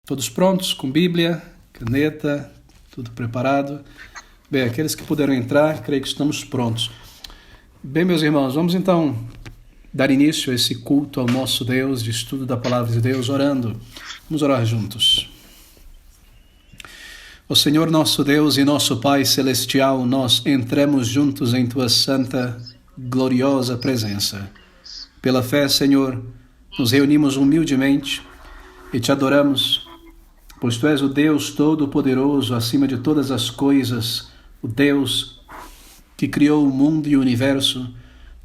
Todos prontos, com Bíblia, caneta, tudo preparado? Bem, aqueles que puderam entrar, creio que estamos prontos. Bem, meus irmãos, vamos então dar início a esse culto ao nosso Deus, de estudo da Palavra de Deus, orando. Vamos orar juntos. Ó Senhor nosso Deus e nosso Pai Celestial, nós entramos juntos em Tua santa, gloriosa presença. Pela fé, Senhor, nos reunimos humildemente e Te adoramos, pois Tu és o Deus Todo-Poderoso, acima de todas as coisas, o Deus que criou o mundo e o universo,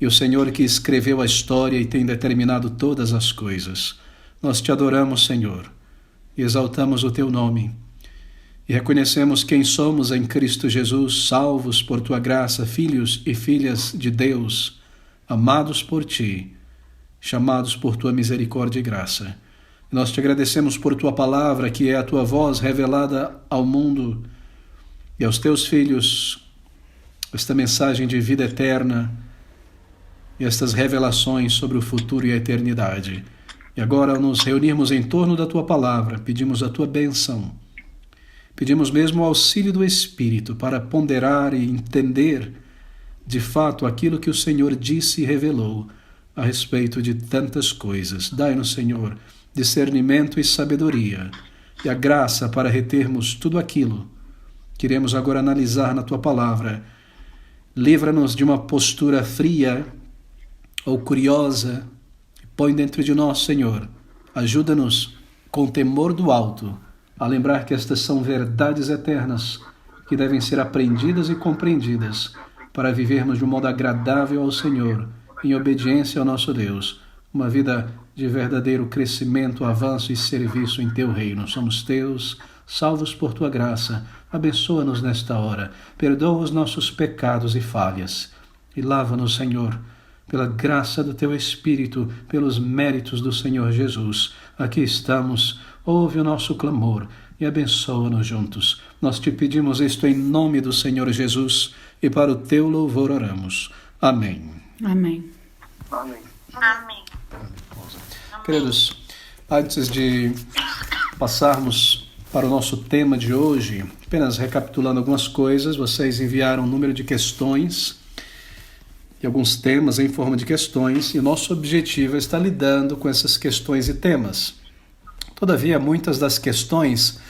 e o Senhor que escreveu a história e tem determinado todas as coisas. Nós Te adoramos, Senhor, e exaltamos o Teu nome, e reconhecemos quem somos em Cristo Jesus, salvos por Tua graça, filhos e filhas de Deus, amados por Ti, chamados por Tua misericórdia e graça. Nós Te agradecemos por Tua palavra, que é a Tua voz revelada ao mundo e aos Teus filhos, esta mensagem de vida eterna e estas revelações sobre o futuro e a eternidade. E agora, ao nos reunirmos em torno da Tua palavra, pedimos a Tua bênção. Pedimos mesmo o auxílio do Espírito para ponderar e entender de fato aquilo que o Senhor disse e revelou a respeito de tantas coisas. Dai-nos, Senhor, discernimento e sabedoria, e a graça para retermos tudo aquilo que iremos agora analisar na Tua palavra. Livra-nos de uma postura fria ou curiosa, e põe dentro de nós, Senhor. Ajuda-nos, com temor do alto, a lembrar que estas são verdades eternas, que devem ser aprendidas e compreendidas, para vivermos de um modo agradável ao Senhor, em obediência ao nosso Deus, uma vida de verdadeiro crescimento, avanço e serviço em Teu reino. Somos Teus, salvos por Tua graça. Abençoa-nos nesta hora, perdoa os nossos pecados e falhas, e lava-nos, Senhor, pela graça do Teu Espírito, pelos méritos do Senhor Jesus. Aqui estamos, ouve o nosso clamor e abençoa-nos juntos. Nós Te pedimos isto em nome do Senhor Jesus, e para o Teu louvor oramos. Amém. Amém. Amém. Amém. Queridos, antes de passarmos para o nosso tema de hoje, apenas recapitulando algumas coisas, vocês enviaram um número de questões e alguns temas em forma de questões, e o nosso objetivo é estar lidando com essas questões e temas. Todavia, muitas das questões,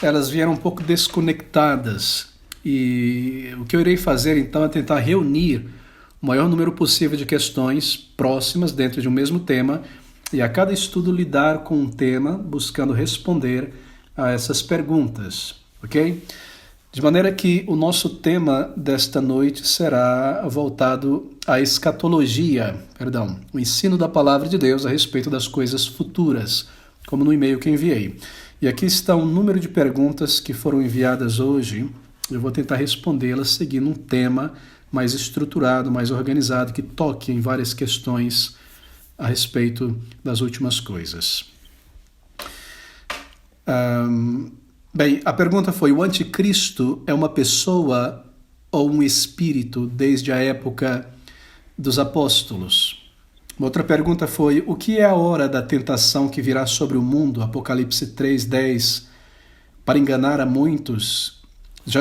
elas vieram um pouco desconectadas, e o que eu irei fazer então é tentar reunir o maior número possível de questões próximas dentro de um mesmo tema, e a cada estudo lidar com um tema, buscando responder a essas perguntas, ok? De maneira que o nosso tema desta noite será voltado à escatologia, o ensino da palavra de Deus a respeito das coisas futuras, como no e-mail que enviei. E aqui está um número de perguntas que foram enviadas hoje. Eu vou tentar respondê-las seguindo um tema mais estruturado, mais organizado, que toque em várias questões a respeito das últimas coisas. Bem, a pergunta foi: o anticristo é uma pessoa ou um espírito desde a época dos apóstolos? Uma outra pergunta foi: o que é a hora da tentação que virá sobre o mundo? Apocalipse 3:10, para enganar a muitos.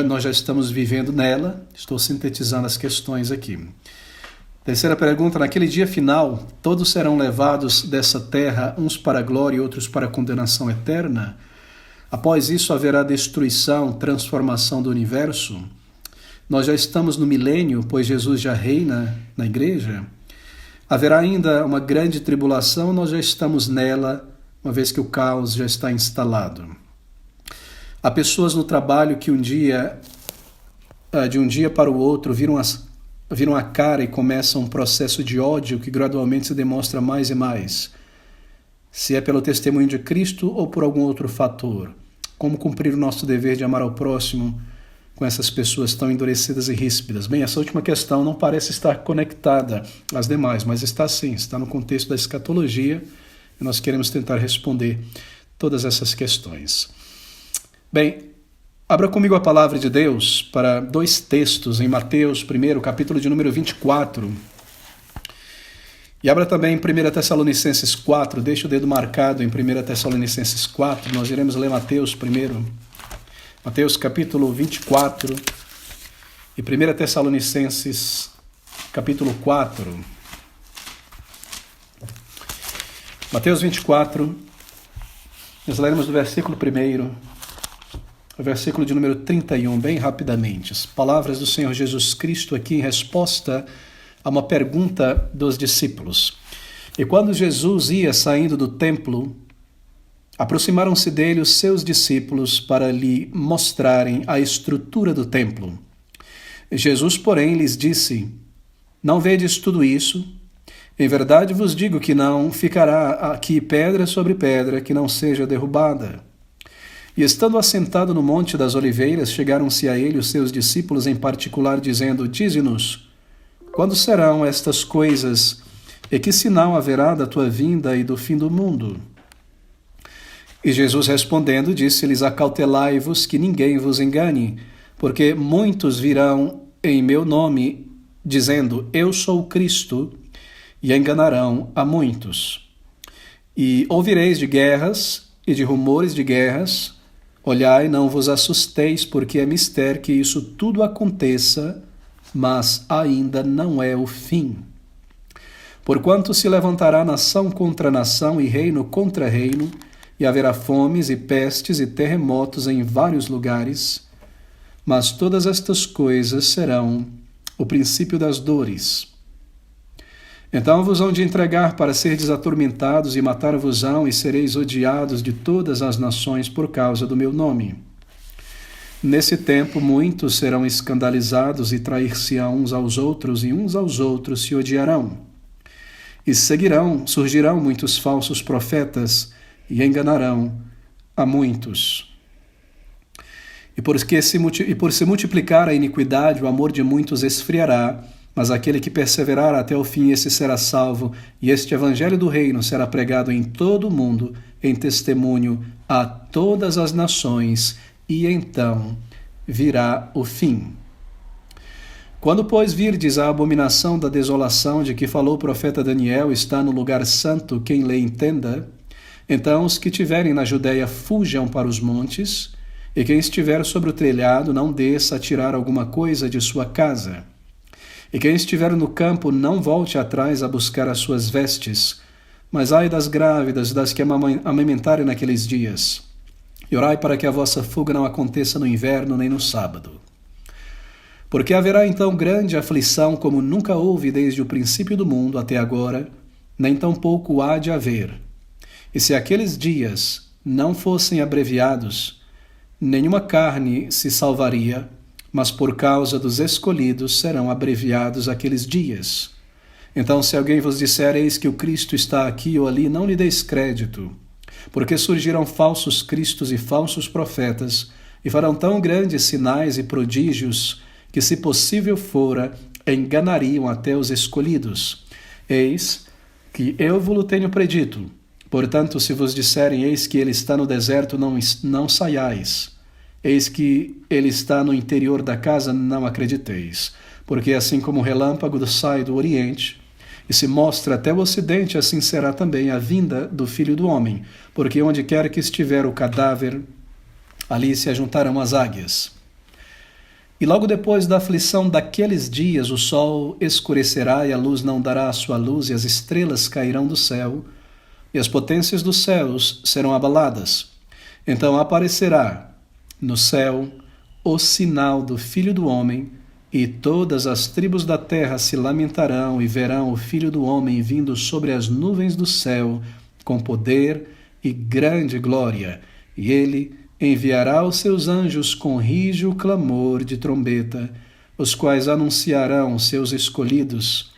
Nós já estamos vivendo nela. Estou sintetizando as questões aqui. Terceira pergunta: naquele dia final, todos serão levados dessa terra, uns para a glória e outros para a condenação eterna? Após isso haverá destruição, transformação do universo? Nós já estamos no milênio, pois Jesus já reina na igreja? Haverá ainda uma grande tribulação? Nós já estamos nela, uma vez que o caos já está instalado. Há pessoas no trabalho que de um dia para o outro, viram a cara e começam um processo de ódio que gradualmente se demonstra mais e mais. Se é pelo testemunho de Cristo ou por algum outro fator. Como cumprir o nosso dever de amar ao próximo com essas pessoas tão endurecidas e ríspidas? Bem, essa última questão não parece estar conectada às demais, mas está sim, está no contexto da escatologia, e nós queremos tentar responder todas essas questões. Bem, abra comigo a palavra de Deus para dois textos em Mateus, primeiro, capítulo de número 24. E abra também em 1 Tessalonicenses 4, deixa o dedo marcado em 1 Tessalonicenses 4, nós iremos ler Mateus primeiro. Mateus capítulo 24 e 1 Tessalonicenses capítulo 4. Mateus 24, nós leremos do versículo 1, o versículo de número 31, bem rapidamente. As palavras do Senhor Jesus Cristo aqui em resposta a uma pergunta dos discípulos. E quando Jesus ia saindo do templo, aproximaram-se dele os seus discípulos para lhe mostrarem a estrutura do templo. Jesus, porém, lhes disse: Não vedes tudo isso? Em verdade vos digo que não ficará aqui pedra sobre pedra que não seja derrubada. E estando assentado no Monte das Oliveiras, chegaram-se a ele os seus discípulos em particular, dizendo: Dize-nos, quando serão estas coisas, e que sinal haverá da tua vinda e do fim do mundo? E Jesus respondendo, disse-lhes: Acautelai-vos que ninguém vos engane, porque muitos virão em meu nome, dizendo: Eu sou o Cristo, e enganarão a muitos. E ouvireis de guerras e de rumores de guerras. Olhai, não vos assusteis, porque é mister que isso tudo aconteça, mas ainda não é o fim. Porquanto se levantará nação contra nação e reino contra reino, e haverá fomes e pestes e terremotos em vários lugares, mas todas estas coisas serão o princípio das dores. Então vos hão de entregar para serdes atormentados, e matar-vos-ão, e sereis odiados de todas as nações por causa do meu nome. Nesse tempo muitos serão escandalizados e trair-se-ão uns aos outros, e uns aos outros se odiarão. E surgirão muitos falsos profetas, e enganarão a muitos. E por se multiplicar a iniquidade, o amor de muitos esfriará, mas aquele que perseverar até o fim, esse será salvo, e este evangelho do reino será pregado em todo o mundo, em testemunho a todas as nações, e então virá o fim. Quando, pois, virdes a abominação da desolação de que falou o profeta Daniel, está no lugar santo, quem lê entenda, então os que tiverem na Judéia fujam para os montes, e quem estiver sobre o telhado não desça a tirar alguma coisa de sua casa. E quem estiver no campo não volte atrás a buscar as suas vestes, mas ai das grávidas, das que amamentarem naqueles dias. E orai para que a vossa fuga não aconteça no inverno nem no sábado. Porque haverá então grande aflição, como nunca houve desde o princípio do mundo até agora, nem tampouco há de haver. E se aqueles dias não fossem abreviados, nenhuma carne se salvaria, mas por causa dos escolhidos serão abreviados aqueles dias. Então, se alguém vos disser: Eis que o Cristo está aqui ou ali, não lhe deis crédito, porque surgirão falsos cristos e falsos profetas, e farão tão grandes sinais e prodígios, que, se possível fora, enganariam até os escolhidos. Eis que eu vos tenho predito. Portanto, se vos disserem: Eis que ele está no deserto, não saiais. Eis que ele está no interior da casa, não acrediteis. Porque assim como o relâmpago sai do Oriente e se mostra até o Ocidente, assim será também a vinda do Filho do Homem. Porque onde quer que estiver o cadáver, ali se ajuntarão as águias. E logo depois da aflição daqueles dias, o sol escurecerá e a luz não dará a sua luz, e as estrelas cairão do céu, e as potências dos céus serão abaladas. Então aparecerá no céu o sinal do Filho do Homem, e todas as tribos da terra se lamentarão e verão o Filho do Homem vindo sobre as nuvens do céu, com poder e grande glória. E ele enviará os seus anjos com rígido clamor de trombeta, os quais ajuntarão seus escolhidos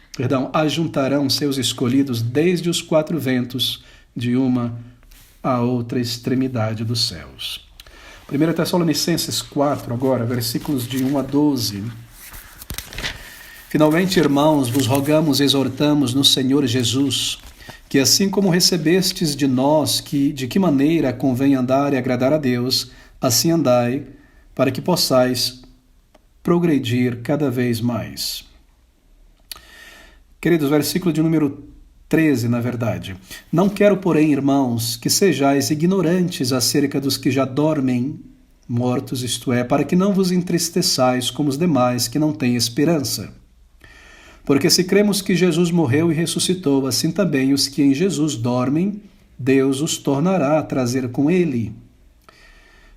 desde os quatro ventos, de uma a outra extremidade dos céus. 1 Tessalonicenses 4, agora, versículos de 1 a 12. Finalmente, irmãos, vos rogamos e exortamos no Senhor Jesus, que assim como recebestes de nós, de que maneira convém andar e agradar a Deus, assim andai, para que possais progredir cada vez mais. Queridos, versículo de número 13, na verdade. Não quero, porém, irmãos, que sejais ignorantes acerca dos que já dormem, mortos, isto é, para que não vos entristeçais como os demais que não têm esperança. Porque se cremos que Jesus morreu e ressuscitou, assim também os que em Jesus dormem, Deus os tornará a trazer com ele.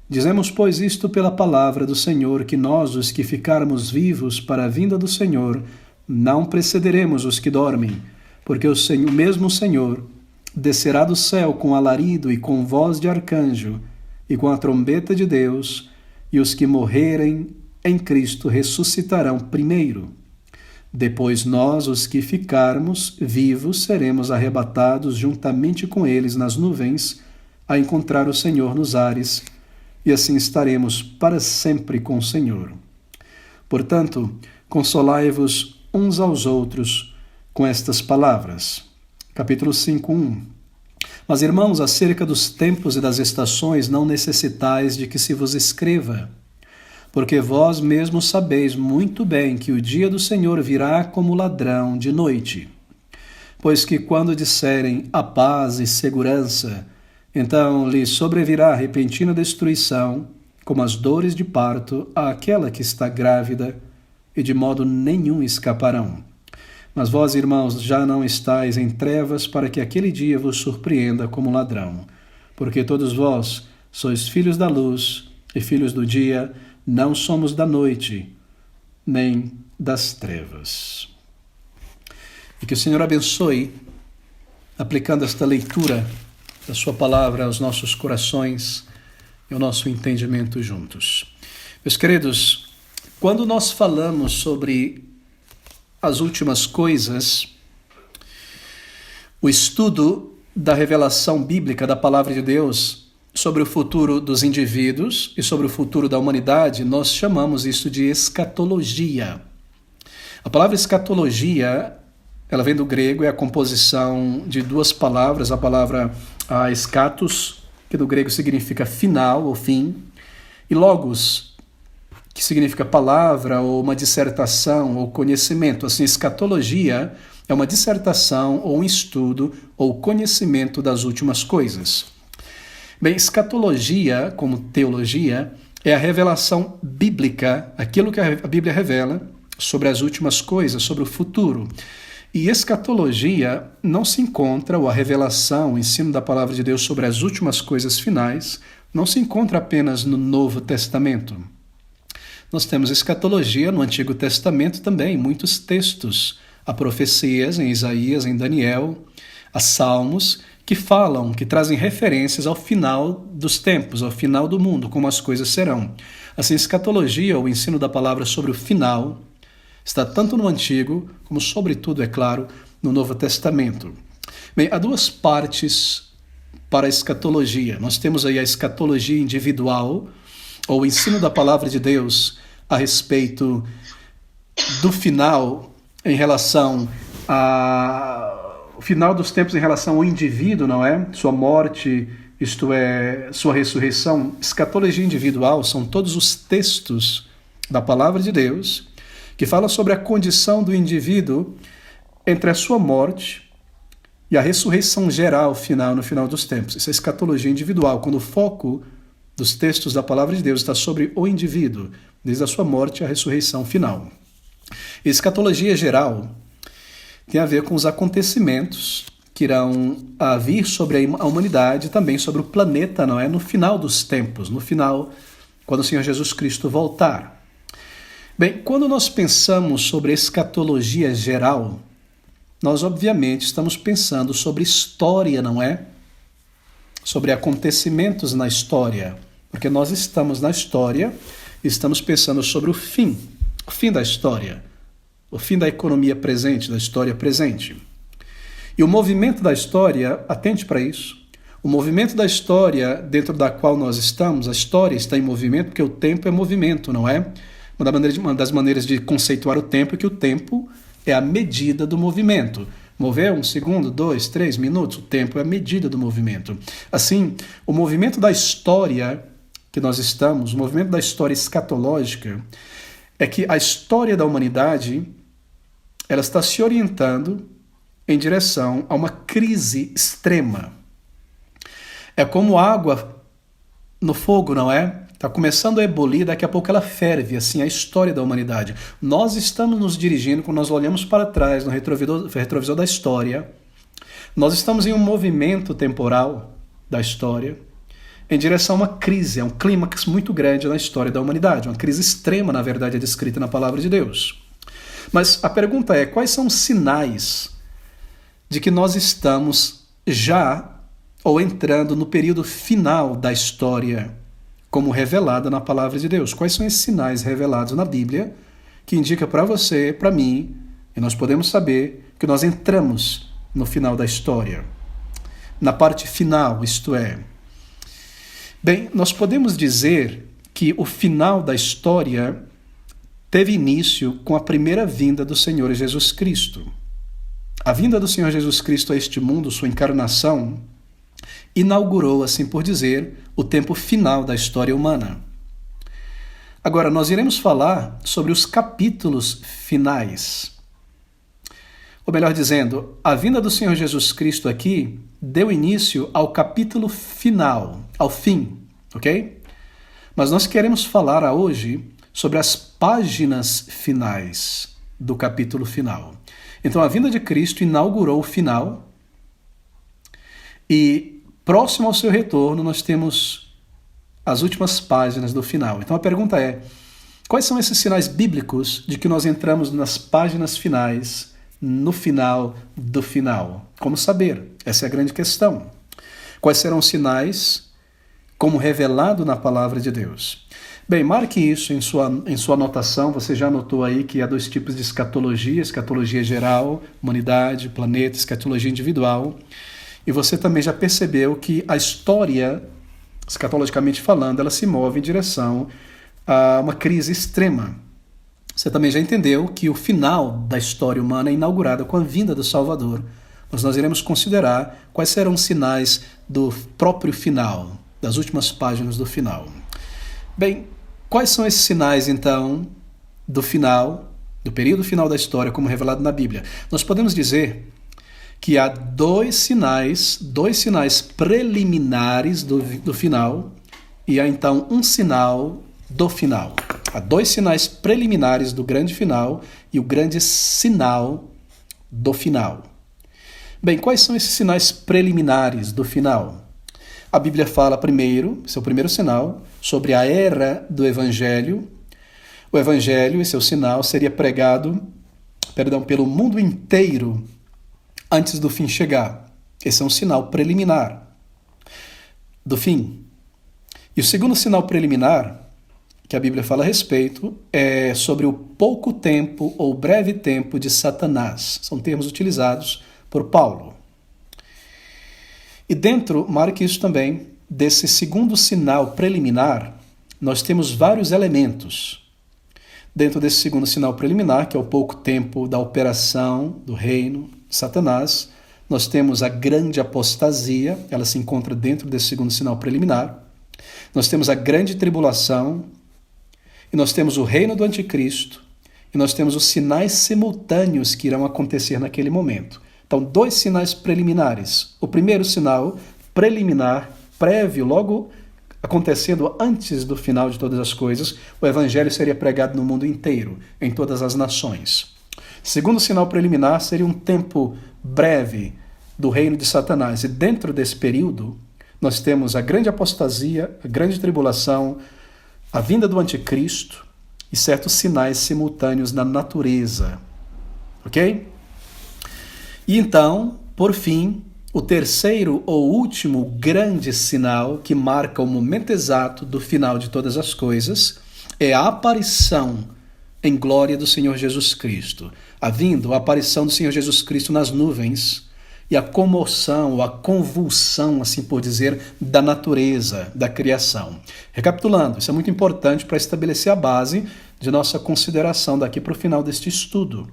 Dizemos, pois, isto pela palavra do Senhor, que nós, os que ficarmos vivos para a vinda do Senhor, não precederemos os que dormem, porque o mesmo Senhor descerá do céu com alarido e com voz de arcanjo e com a trombeta de Deus, e os que morrerem em Cristo ressuscitarão primeiro. Depois nós, os que ficarmos vivos, seremos arrebatados juntamente com eles nas nuvens, a encontrar o Senhor nos ares, e assim estaremos para sempre com o Senhor. Portanto, consolai-vos uns aos outros com estas palavras. Capítulo 5, 1. Mas, irmãos, acerca dos tempos e das estações, não necessitais de que se vos escreva, porque vós mesmos sabeis muito bem que o dia do Senhor virá como ladrão de noite. Pois que quando disserem a paz e segurança, então lhe sobrevirá repentina destruição, como as dores de parto àquela que está grávida, e de modo nenhum escaparão. Mas vós, irmãos, já não estáis em trevas para que aquele dia vos surpreenda como ladrão. Porque todos vós sois filhos da luz e filhos do dia, não somos da noite, nem das trevas. E que o Senhor abençoe, aplicando esta leitura da sua palavra aos nossos corações e ao nosso entendimento juntos. Meus queridos, quando nós falamos sobre as últimas coisas, o estudo da revelação bíblica da palavra de Deus sobre o futuro dos indivíduos e sobre o futuro da humanidade, nós chamamos isso de escatologia. A palavra escatologia, ela vem do grego, é a composição de duas palavras, a palavra eschatos, que do grego significa final ou fim, e logos, que significa palavra ou uma dissertação ou conhecimento. Assim, escatologia é uma dissertação ou um estudo ou conhecimento das últimas coisas. Bem, escatologia, como teologia, é a revelação bíblica, aquilo que a Bíblia revela sobre as últimas coisas, sobre o futuro. E escatologia não se encontra, ou a revelação, o ensino da palavra de Deus sobre as últimas coisas finais, não se encontra apenas no Novo Testamento. Nós temos escatologia no Antigo Testamento também, muitos textos, há profecias em Isaías, em Daniel, há salmos que falam, que trazem referências ao final dos tempos, ao final do mundo, como as coisas serão. Assim, escatologia, o ensino da palavra sobre o final, está tanto no Antigo, como sobretudo, é claro, no Novo Testamento. Bem, há duas partes para a escatologia. Nós temos aí a escatologia individual, ou o ensino da palavra de Deus a respeito do final em relação ao final dos tempos em relação ao indivíduo, não é? Sua morte, isto é, sua ressurreição. Escatologia individual são todos os textos da palavra de Deus que falam sobre a condição do indivíduo entre a sua morte e a ressurreição geral final, no final dos tempos. Isso é escatologia individual, quando o foco dos textos da palavra de Deus está sobre o indivíduo, desde a sua morte à ressurreição final. Escatologia geral tem a ver com os acontecimentos que irão vir sobre a humanidade, também sobre o planeta, não é? No final dos tempos, no final, quando o Senhor Jesus Cristo voltar. Bem, quando nós pensamos sobre escatologia geral, nós obviamente estamos pensando sobre história, não é? Sobre acontecimentos na história, porque nós estamos na história e estamos pensando sobre o fim da história, o fim da economia presente, da história presente. E o movimento da história, atente para isso, o movimento da história dentro da qual nós estamos, a história está em movimento, porque o tempo é movimento, não é? Uma das maneiras de conceituar o tempo é que o tempo é a medida do movimento. Mover 1 segundo, 2, 3 minutos, o tempo é a medida do movimento. Assim, o movimento da história que nós estamos, o movimento da história escatológica, é que a história da humanidade ela está se orientando em direção a uma crise extrema. É como água no fogo, não é? Está começando a ebulir, daqui a pouco ela ferve, assim, a história da humanidade. Nós estamos nos dirigindo, quando nós olhamos para trás, no retrovisor da história, nós estamos em um movimento temporal da história, em direção a uma crise, a um clímax muito grande na história da humanidade. Uma crise extrema, na verdade, é descrita na palavra de Deus. Mas a pergunta é, quais são os sinais de que nós estamos já ou entrando no período final da história, como revelada na palavra de Deus? Quais são esses sinais revelados na Bíblia que indica para você, para mim, e nós podemos saber que nós entramos no final da história, na parte final, isto é. Bem, nós podemos dizer que o final da história teve início com a primeira vinda do Senhor Jesus Cristo. A vinda do Senhor Jesus Cristo a este mundo, sua encarnação, inaugurou, assim por dizer, o tempo final da história humana. Agora, nós iremos falar sobre os capítulos finais. Ou melhor dizendo, a vinda do Senhor Jesus Cristo aqui deu início ao capítulo final, ao fim, ok? Mas nós queremos falar hoje sobre as páginas finais do capítulo final. Então, a vinda de Cristo inaugurou o final e, próximo ao seu retorno, nós temos as últimas páginas do final. Então, a pergunta é, quais são esses sinais bíblicos de que nós entramos nas páginas finais, no final do final? Como saber? Essa é a grande questão. Quais serão os sinais como revelado na palavra de Deus? Bem, marque isso em sua anotação. Você já anotou aí que há dois tipos de escatologia: escatologia geral, humanidade, planeta, escatologia individual. E você também já percebeu que a história, escatologicamente falando, ela se move em direção a uma crise extrema. Você também já entendeu que o final da história humana é inaugurado com a vinda do Salvador. Mas nós iremos considerar quais serão os sinais do próprio final, das últimas páginas do final. Bem, quais são esses sinais, então, do final, do período final da história, como revelado na Bíblia? Nós podemos dizer que há dois sinais preliminares do final e há, então, um sinal do final. Há dois sinais preliminares do grande final e o grande sinal do final. Bem, quais são esses sinais preliminares do final? A Bíblia fala primeiro, seu primeiro sinal, sobre a era do Evangelho. O Evangelho e seu sinal seria pregado, pelo mundo inteiro antes do fim chegar. Esse é um sinal preliminar do fim. E o segundo sinal preliminar que a Bíblia fala a respeito é sobre o pouco tempo ou breve tempo de Satanás. São termos utilizados por Paulo. E dentro, marque isso também, desse segundo sinal preliminar, nós temos vários elementos. Dentro desse segundo sinal preliminar, que é o pouco tempo da operação do reino de Satanás, nós temos a grande apostasia, ela se encontra dentro desse segundo sinal preliminar. Nós temos a grande tribulação, e nós temos o reino do anticristo, e nós temos os sinais simultâneos que irão acontecer naquele momento. Então, dois sinais preliminares. O primeiro sinal preliminar, prévio, logo acontecendo antes do final de todas as coisas, o evangelho seria pregado no mundo inteiro, em todas as nações. Segundo sinal preliminar seria um tempo breve do reino de Satanás. E dentro desse período, nós temos a grande apostasia, a grande tribulação, a vinda do anticristo e certos sinais simultâneos na natureza. Ok? E então, por fim, o terceiro ou último grande sinal que marca o momento exato do final de todas as coisas é a aparição em glória do Senhor Jesus Cristo. A aparição do Senhor Jesus Cristo nas nuvens e a comoção, ou a convulsão, assim por dizer, da natureza, da criação. Recapitulando, isso é muito importante para estabelecer a base de nossa consideração daqui para o final deste estudo.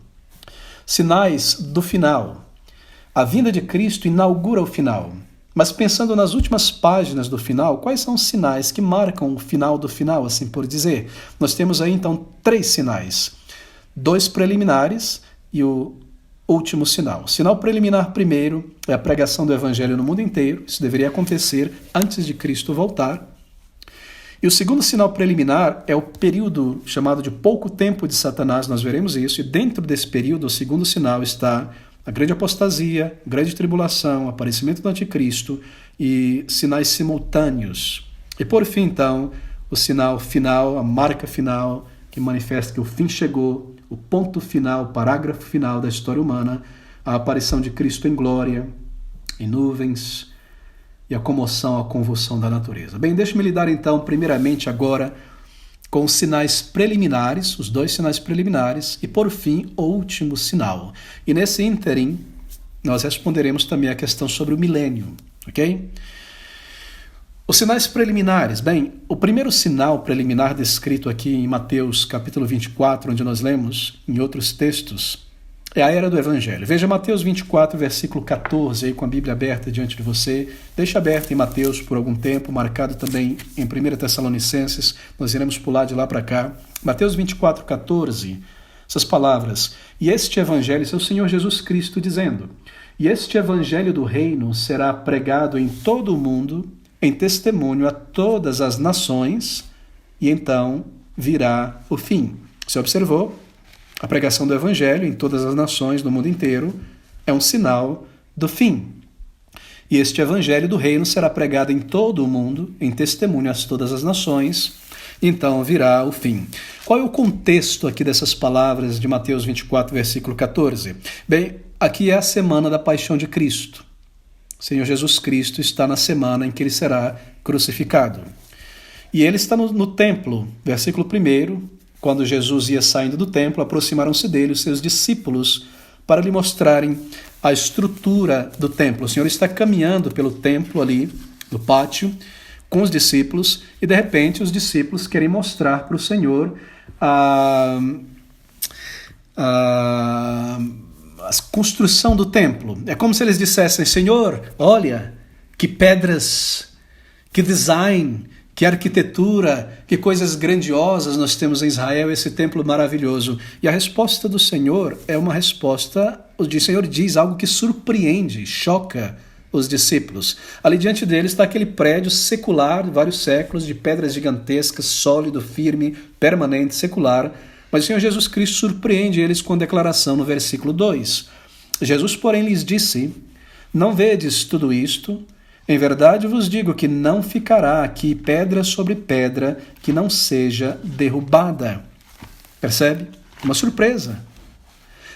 Sinais do final. A vinda de Cristo inaugura o final. Mas pensando nas últimas páginas do final, quais são os sinais que marcam o final do final, assim por dizer? Nós temos aí então 3 sinais. 2 preliminares e o último sinal. O sinal preliminar primeiro é a pregação do evangelho no mundo inteiro. Isso deveria acontecer antes de Cristo voltar. E o segundo sinal preliminar é o período chamado de pouco tempo de Satanás, nós veremos isso, e dentro desse período, o segundo sinal está a grande apostasia, grande tribulação, aparecimento do anticristo e sinais simultâneos. E por fim, então, o sinal final, a marca final, que manifesta que o fim chegou, o ponto final, o parágrafo final da história humana, a aparição de Cristo em glória, em nuvens, e a comoção, a convulsão da natureza. Bem, deixe-me lidar então, primeiramente agora, com os sinais preliminares, os dois sinais preliminares, e por fim, o último sinal. E nesse ínterim, nós responderemos também a questão sobre o milênio, ok? Os sinais preliminares. Bem, o primeiro sinal preliminar descrito aqui em Mateus capítulo 24, onde nós lemos em outros textos, é a era do Evangelho. Veja Mateus 24, versículo 14, aí com a Bíblia aberta diante de você. Deixa aberta em Mateus por algum tempo, marcado também em 1 Tessalonicenses. Nós iremos pular de lá para cá. Mateus 24, 14, essas palavras. E este Evangelho, isso é o Senhor Jesus Cristo dizendo, e este Evangelho do reino será pregado em todo o mundo, em testemunho a todas as nações, e então virá o fim. Você observou? A pregação do Evangelho em todas as nações do mundo inteiro é um sinal do fim. E este Evangelho do reino será pregado em todo o mundo, em testemunho a todas as nações, então virá o fim. Qual é o contexto aqui dessas palavras de Mateus 24, versículo 14? Bem, aqui é a semana da paixão de Cristo. O Senhor Jesus Cristo está na semana em que ele será crucificado. E ele está no templo, versículo 1, quando Jesus ia saindo do templo, aproximaram-se dele os seus discípulos para lhe mostrarem a estrutura do templo. O Senhor está caminhando pelo templo ali, no pátio, com os discípulos, e de repente os discípulos querem mostrar para o Senhor a construção do templo. É como se eles dissessem, Senhor, olha, que pedras, que design, que arquitetura, que coisas grandiosas nós temos em Israel, esse templo maravilhoso. E a resposta do Senhor é uma resposta, o Senhor diz algo que surpreende, choca os discípulos. Ali diante deles está aquele prédio secular de vários séculos, de pedras gigantescas, sólido, firme, permanente, secular. Mas o Senhor Jesus Cristo surpreende eles com a declaração no versículo 2. Jesus, porém, lhes disse, não vedes tudo isto? Em verdade vos digo que não ficará aqui pedra sobre pedra que não seja derrubada. Percebe? Uma surpresa.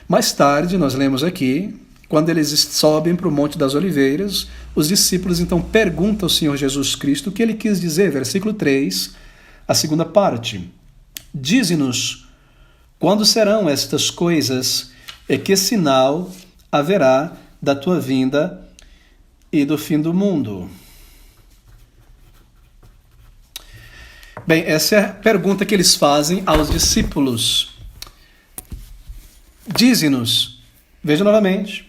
Mais tarde, nós lemos aqui, quando eles sobem para o Monte das Oliveiras, os discípulos então perguntam ao Senhor Jesus Cristo o que ele quis dizer. Versículo 3, a segunda parte. Dize-nos, quando serão estas coisas e que sinal haverá da tua vinda e do fim do mundo? Bem, essa é a pergunta que eles fazem aos discípulos. Dize-nos, veja novamente,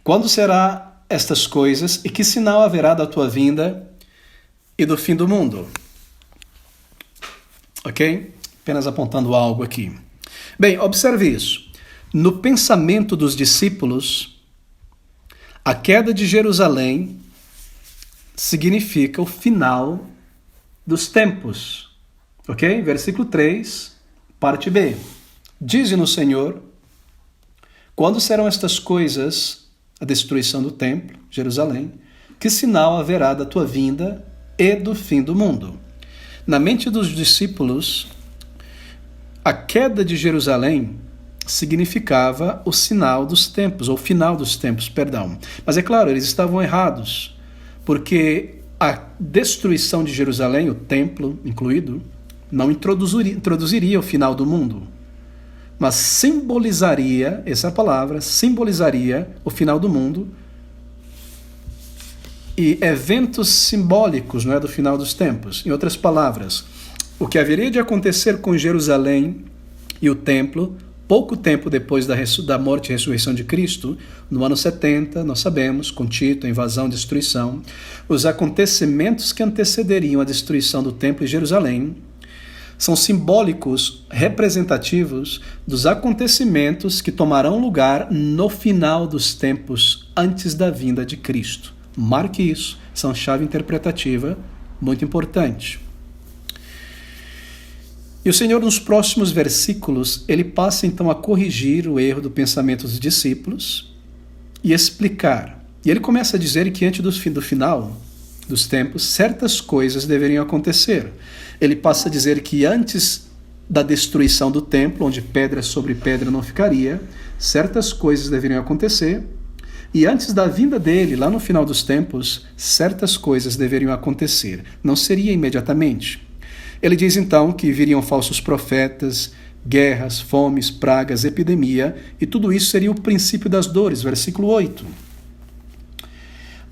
quando será estas coisas e que sinal haverá da tua vinda e do fim do mundo? Ok? Apenas apontando algo aqui. Bem, observe isso. No pensamento dos discípulos, a queda de Jerusalém significa o final dos tempos. Ok? Versículo 3, parte B. Dize-nos, Senhor, quando serão estas coisas, a destruição do templo, Jerusalém, que sinal haverá da tua vinda e do fim do mundo? Na mente dos discípulos, a queda de Jerusalém significava o sinal dos tempos, ou final dos tempos, perdão. Mas é claro, eles estavam errados, porque a destruição de Jerusalém, o templo incluído, não introduziria o final do mundo, mas simbolizaria, essa é a palavra, simbolizaria o final do mundo e eventos simbólicos, não é, do final dos tempos. Em outras palavras, o que haveria de acontecer com Jerusalém e o templo, pouco tempo depois da morte e ressurreição de Cristo, no ano 70, nós sabemos, com Tito, a invasão e destruição, os acontecimentos que antecederiam a destruição do templo em Jerusalém são simbólicos, representativos dos acontecimentos que tomarão lugar no final dos tempos, antes da vinda de Cristo. Marque isso, são chave interpretativa muito importante. E o Senhor, nos próximos versículos, ele passa então a corrigir o erro do pensamento dos discípulos e explicar. E ele começa a dizer que antes do final dos tempos, certas coisas deveriam acontecer. Ele passa a dizer que antes da destruição do templo, onde pedra sobre pedra não ficaria, certas coisas deveriam acontecer. E antes da vinda dele, lá no final dos tempos, certas coisas deveriam acontecer. Não seria imediatamente. Ele diz então que viriam falsos profetas, guerras, fomes, pragas, epidemia, e tudo isso seria o princípio das dores, versículo 8.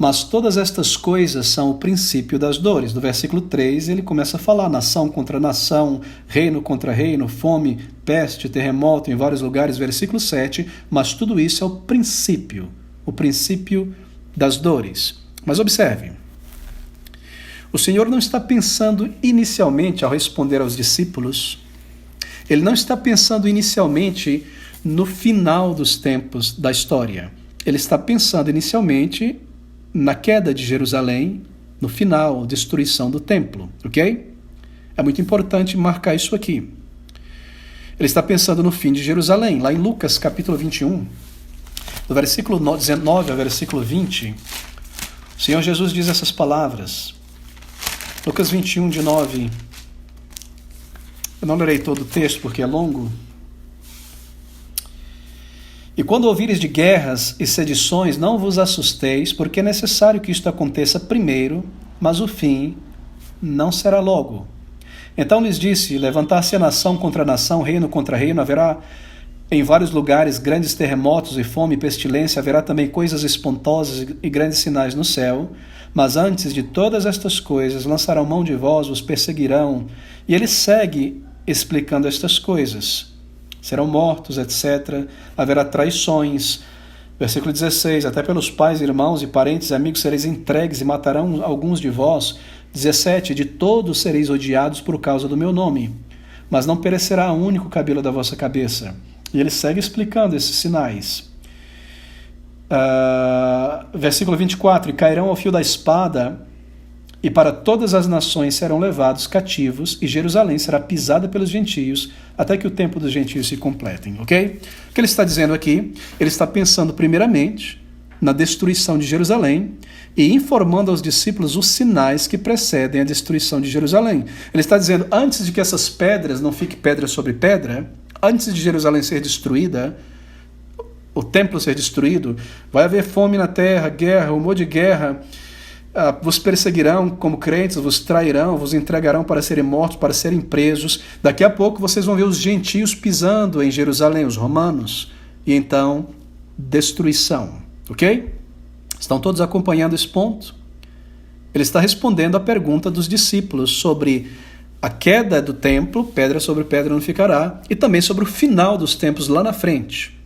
Mas todas estas coisas são o princípio das dores. Do versículo 3, ele começa a falar nação contra nação, reino contra reino, fome, peste, terremoto em vários lugares. Versículo 7, mas tudo isso é o princípio das dores. Mas observe, o Senhor não está pensando inicialmente, ao responder aos discípulos, ele não está pensando inicialmente no final dos tempos da história. Ele está pensando inicialmente na queda de Jerusalém, no final, destruição do templo, ok? É muito importante marcar isso aqui. Ele está pensando no fim de Jerusalém. Lá em Lucas, capítulo 21, do versículo 19 ao versículo 20, o Senhor Jesus diz essas palavras. Lucas 21, de 9. Eu não lerei todo o texto porque é longo. E quando ouvires de guerras e sedições, não vos assusteis, porque é necessário que isto aconteça primeiro, mas o fim não será logo. Então lhes disse, levantar-se a nação contra nação, reino contra reino, haverá em vários lugares grandes terremotos e fome e pestilência, haverá também coisas espantosas e grandes sinais no céu, mas antes de todas estas coisas lançarão mão de vós, os perseguirão. E ele segue explicando estas coisas. Serão mortos, etc. Haverá traições. Versículo 16. Até pelos pais, irmãos e parentes e amigos sereis entregues e matarão alguns de vós. 17. De todos sereis odiados por causa do meu nome. Mas não perecerá um único cabelo da vossa cabeça. E ele segue explicando esses sinais. Versículo 24. E cairão ao fio da espada, e para todas as nações serão levados cativos, e Jerusalém será pisada pelos gentios, até que o tempo dos gentios se completem, ok? O que ele está dizendo aqui? Ele está pensando primeiramente na destruição de Jerusalém e informando aos discípulos os sinais que precedem a destruição de Jerusalém. Ele está dizendo, antes de que essas pedras não fiquem pedra sobre pedra, antes de Jerusalém ser destruída, o templo ser destruído, vai haver fome na terra, guerra, rumor de guerra, vos perseguirão como crentes, vos trairão, vos entregarão para serem mortos, para serem presos. Daqui a pouco vocês vão ver os gentios pisando em Jerusalém, os romanos, e então destruição, ok? Estão todos acompanhando esse ponto? Ele está respondendo à pergunta dos discípulos sobre a queda do templo, pedra sobre pedra não ficará, e também sobre o final dos tempos lá na frente.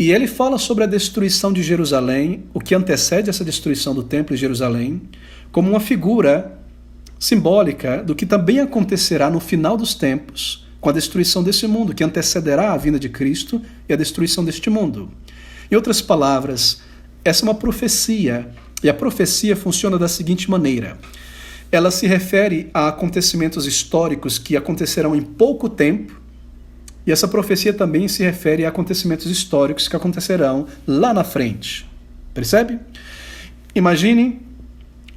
E ele fala sobre a destruição de Jerusalém, o que antecede essa destruição do templo de Jerusalém, como uma figura simbólica do que também acontecerá no final dos tempos, com a destruição desse mundo, que antecederá a vinda de Cristo e a destruição deste mundo. Em outras palavras, essa é uma profecia, e a profecia funciona da seguinte maneira. Ela se refere a acontecimentos históricos que acontecerão em pouco tempo, e essa profecia também se refere a acontecimentos históricos que acontecerão lá na frente. Percebe? Imagine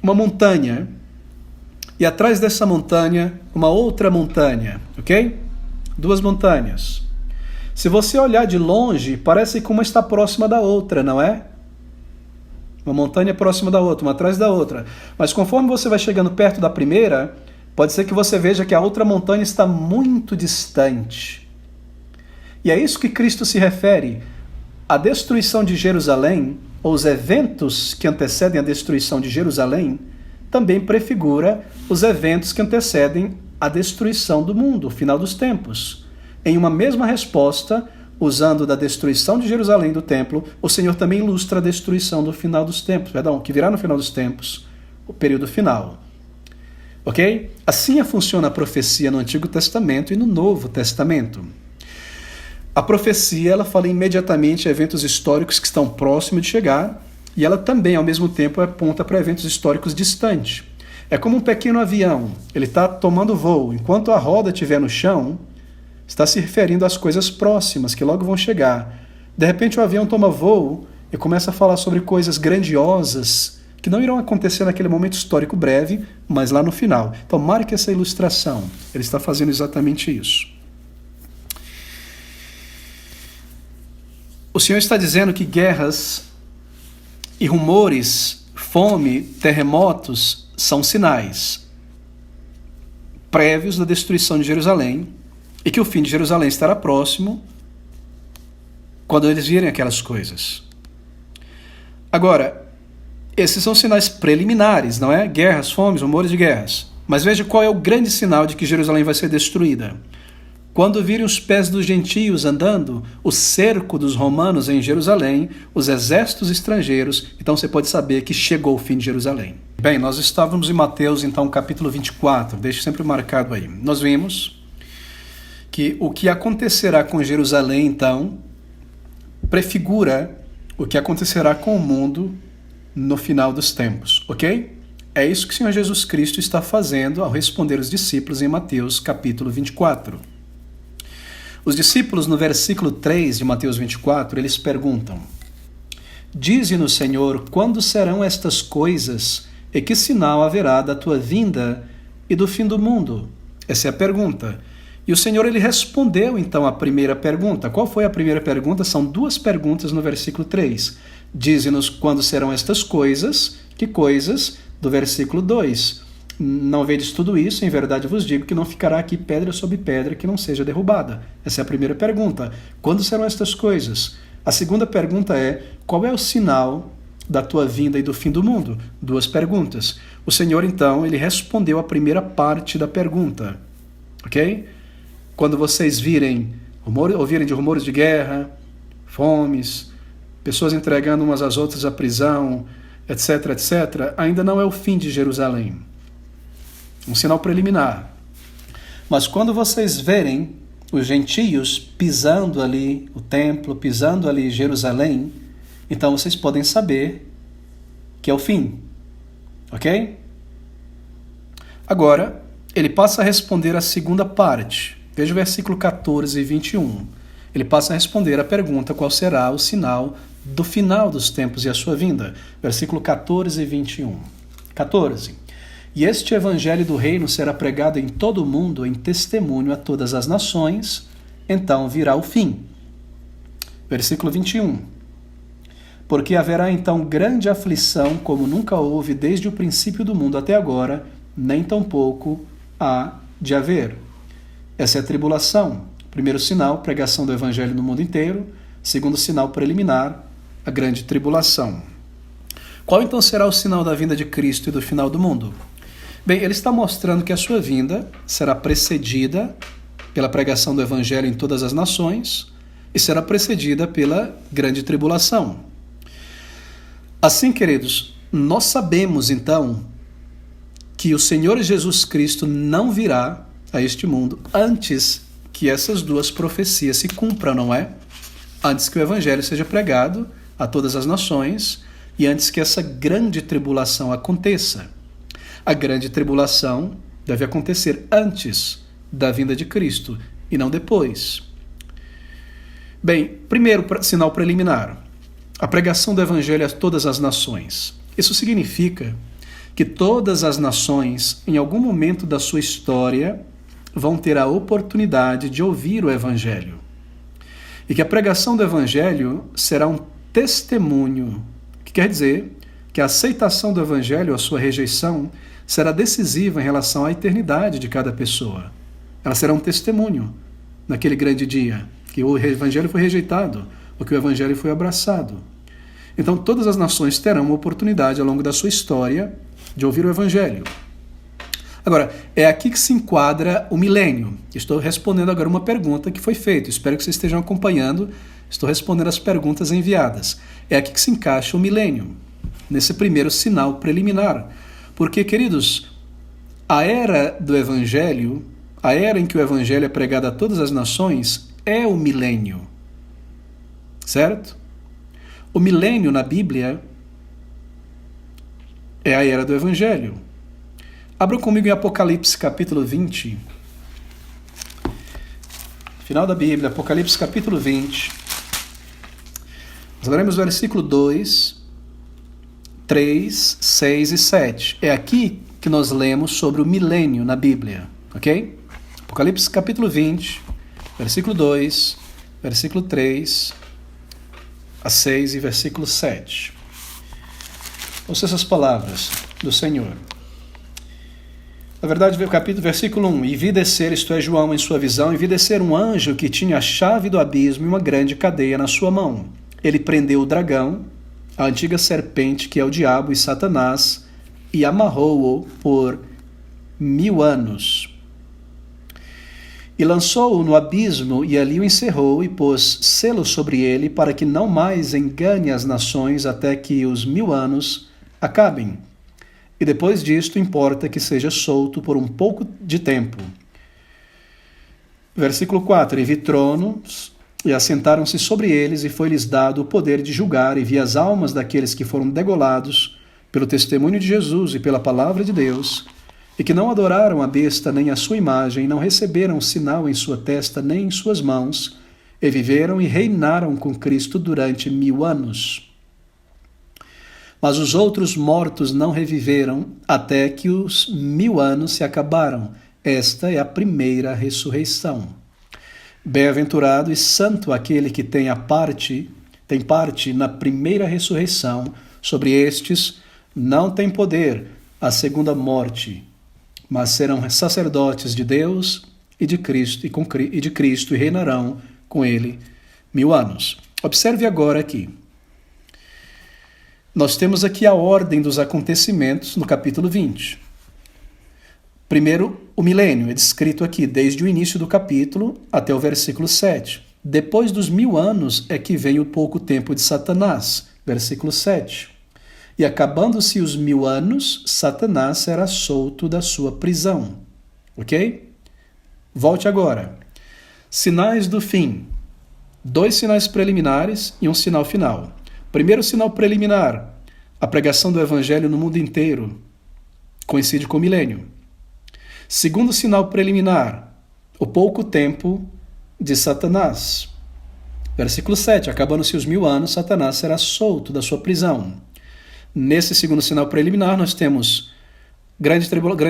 uma montanha e atrás dessa montanha uma outra montanha, ok? Duas montanhas. Se você olhar de longe, parece que uma está próxima da outra, não é? Uma montanha próxima da outra, uma atrás da outra. Mas conforme você vai chegando perto da primeira, pode ser que você veja que a outra montanha está muito distante. E é isso que Cristo se refere. A destruição de Jerusalém, ou os eventos que antecedem a destruição de Jerusalém, também prefigura os eventos que antecedem a destruição do mundo, o final dos tempos. Em uma mesma resposta, usando da destruição de Jerusalém do templo, o Senhor também ilustra a destruição do final dos tempos, que virá no final dos tempos, o período final. Ok? Assim funciona a profecia no Antigo Testamento e no Novo Testamento. A profecia, ela fala imediatamente eventos históricos que estão próximos de chegar, e ela também, ao mesmo tempo, aponta para eventos históricos distantes. É como um pequeno avião, ele está tomando voo. Enquanto a roda estiver no chão, está se referindo às coisas próximas, que logo vão chegar. De repente o avião toma voo e começa a falar sobre coisas grandiosas, que não irão acontecer naquele momento histórico breve, mas lá no final. Então marque essa ilustração, ele está fazendo exatamente isso. O Senhor está dizendo que guerras e rumores, fome, terremotos são sinais prévios da destruição de Jerusalém e que o fim de Jerusalém estará próximo quando eles virem aquelas coisas. Agora, esses são sinais preliminares, não é? Guerras, fomes, rumores de guerras. Mas veja qual é o grande sinal de que Jerusalém vai ser destruída. Quando virem os pés dos gentios andando, o cerco dos romanos em Jerusalém, os exércitos estrangeiros, então você pode saber que chegou o fim de Jerusalém. Bem, nós estávamos em Mateus, então, capítulo 24, deixe sempre marcado aí. Nós vimos que o que acontecerá com Jerusalém, então, prefigura o que acontecerá com o mundo no final dos tempos, ok? É isso que o Senhor Jesus Cristo está fazendo ao responder os discípulos em Mateus, capítulo 24. Os discípulos, no versículo 3 de Mateus 24, eles perguntam: Dize-nos, Senhor, quando serão estas coisas e que sinal haverá da tua vinda e do fim do mundo? Essa é a pergunta. E o Senhor, ele respondeu, então, a primeira pergunta. Qual foi a primeira pergunta? São duas perguntas no versículo 3. Dize-nos quando serão estas coisas. Que coisas? Do versículo 2. Não vedes tudo isso, em verdade vos digo que não ficará aqui pedra sobre pedra que não seja derrubada. Essa é a primeira pergunta. Quando serão estas coisas? A segunda pergunta é: qual é o sinal da tua vinda e do fim do mundo? Duas perguntas. O Senhor, então, ele respondeu a primeira parte da pergunta. Ok? Quando vocês ouvirem de rumores de guerra, fomes, pessoas entregando umas às outras à prisão, etc., etc., ainda não é o fim de Jerusalém. Um sinal preliminar. Mas quando vocês verem os gentios pisando ali o templo, pisando ali Jerusalém, então vocês podem saber que é o fim. Ok? Agora, ele passa a responder a segunda parte. Veja o versículo 14 e 21. Ele passa a responder a pergunta: qual será o sinal do final dos tempos e a sua vinda? Versículo 14 e 21. 14. E este evangelho do reino será pregado em todo o mundo em testemunho a todas as nações, então virá o fim. Versículo 21. Porque haverá então grande aflição, como nunca houve desde o princípio do mundo até agora, nem tampouco há de haver. Essa é a tribulação. Primeiro sinal, pregação do evangelho no mundo inteiro. Segundo sinal preliminar, a grande tribulação. Qual então será o sinal da vinda de Cristo e do final do mundo? Bem, ele está mostrando que a sua vinda será precedida pela pregação do evangelho em todas as nações e será precedida pela grande tribulação. Assim, queridos, nós sabemos então que o Senhor Jesus Cristo não virá a este mundo antes que essas duas profecias se cumpram, não é? Antes que o evangelho seja pregado a todas as nações e antes que essa grande tribulação aconteça. A grande tribulação deve acontecer antes da vinda de Cristo e não depois. Bem, primeiro sinal preliminar, a pregação do evangelho a todas as nações. Isso significa que todas as nações, em algum momento da sua história, vão ter a oportunidade de ouvir o evangelho. E que a pregação do evangelho será um testemunho, que quer dizer que a aceitação do evangelho, a sua rejeição, será decisiva em relação à eternidade de cada pessoa. Ela será um testemunho naquele grande dia, que o evangelho foi rejeitado, ou que o evangelho foi abraçado. Então todas as nações terão uma oportunidade ao longo da sua história de ouvir o evangelho. Agora, é aqui que se enquadra o milênio. Estou respondendo agora uma pergunta que foi feita. Espero que vocês estejam acompanhando. Estou respondendo as perguntas enviadas. É aqui que se encaixa o milênio, nesse primeiro sinal preliminar. Porque, queridos, A era do Evangelho, a era em que o Evangelho é pregado a todas as nações, é o milênio. Certo? O milênio na Bíblia é a era do Evangelho. Abra comigo em Apocalipse capítulo 20. Final da Bíblia, Apocalipse capítulo 20. Nós leremos o versículo 2, 3, 6 e 7. É aqui que nós lemos sobre o milênio na Bíblia, ok? Apocalipse capítulo 20, versículo 2, versículo 3 a 6 e versículo 7. Ouça essas palavras do Senhor. Na verdade, versículo 1. E vi descer, isto é, João em sua visão, e vi descer um anjo que tinha a chave do abismo e uma grande cadeia na sua mão. Ele prendeu o dragão, a antiga serpente que é o diabo e Satanás, e amarrou-o por 1000 anos. E lançou-o no abismo, e ali o encerrou, e pôs selo sobre ele, para que não mais engane as nações até que os 1000 anos acabem. E depois disto importa que seja solto por um pouco de tempo. Versículo 4. E vi tronos, e assentaram-se sobre eles, e foi-lhes dado o poder de julgar, e vi as almas daqueles que foram degolados pelo testemunho de Jesus e pela palavra de Deus, e que não adoraram a besta nem a sua imagem, não receberam sinal em sua testa nem em suas mãos, e viveram e reinaram com Cristo durante 1000 anos. Mas os outros mortos não reviveram até que os 1000 anos se acabaram. Esta é a primeira ressurreição. Bem-aventurado e santo aquele que tem parte na primeira ressurreição. Sobre estes não tem poder a segunda morte, mas serão sacerdotes de Deus e de Cristo e reinarão com ele 1000 anos. Observe agora aqui. Nós temos aqui a ordem dos acontecimentos no capítulo 20. Primeiro, o milênio é descrito aqui, desde o início do capítulo até o versículo 7. Depois dos 1000 anos é que vem o pouco tempo de Satanás, versículo 7. E acabando-se os 1000 anos, Satanás será solto da sua prisão. Ok? Volte agora. Sinais do fim. 2 sinais preliminares e um sinal final. Primeiro sinal preliminar, a pregação do Evangelho no mundo inteiro, coincide com o milênio. Segundo sinal preliminar, o pouco tempo de Satanás. Versículo 7, acabando-se os 1000 anos, Satanás será solto da sua prisão. Nesse segundo sinal preliminar, nós temos grande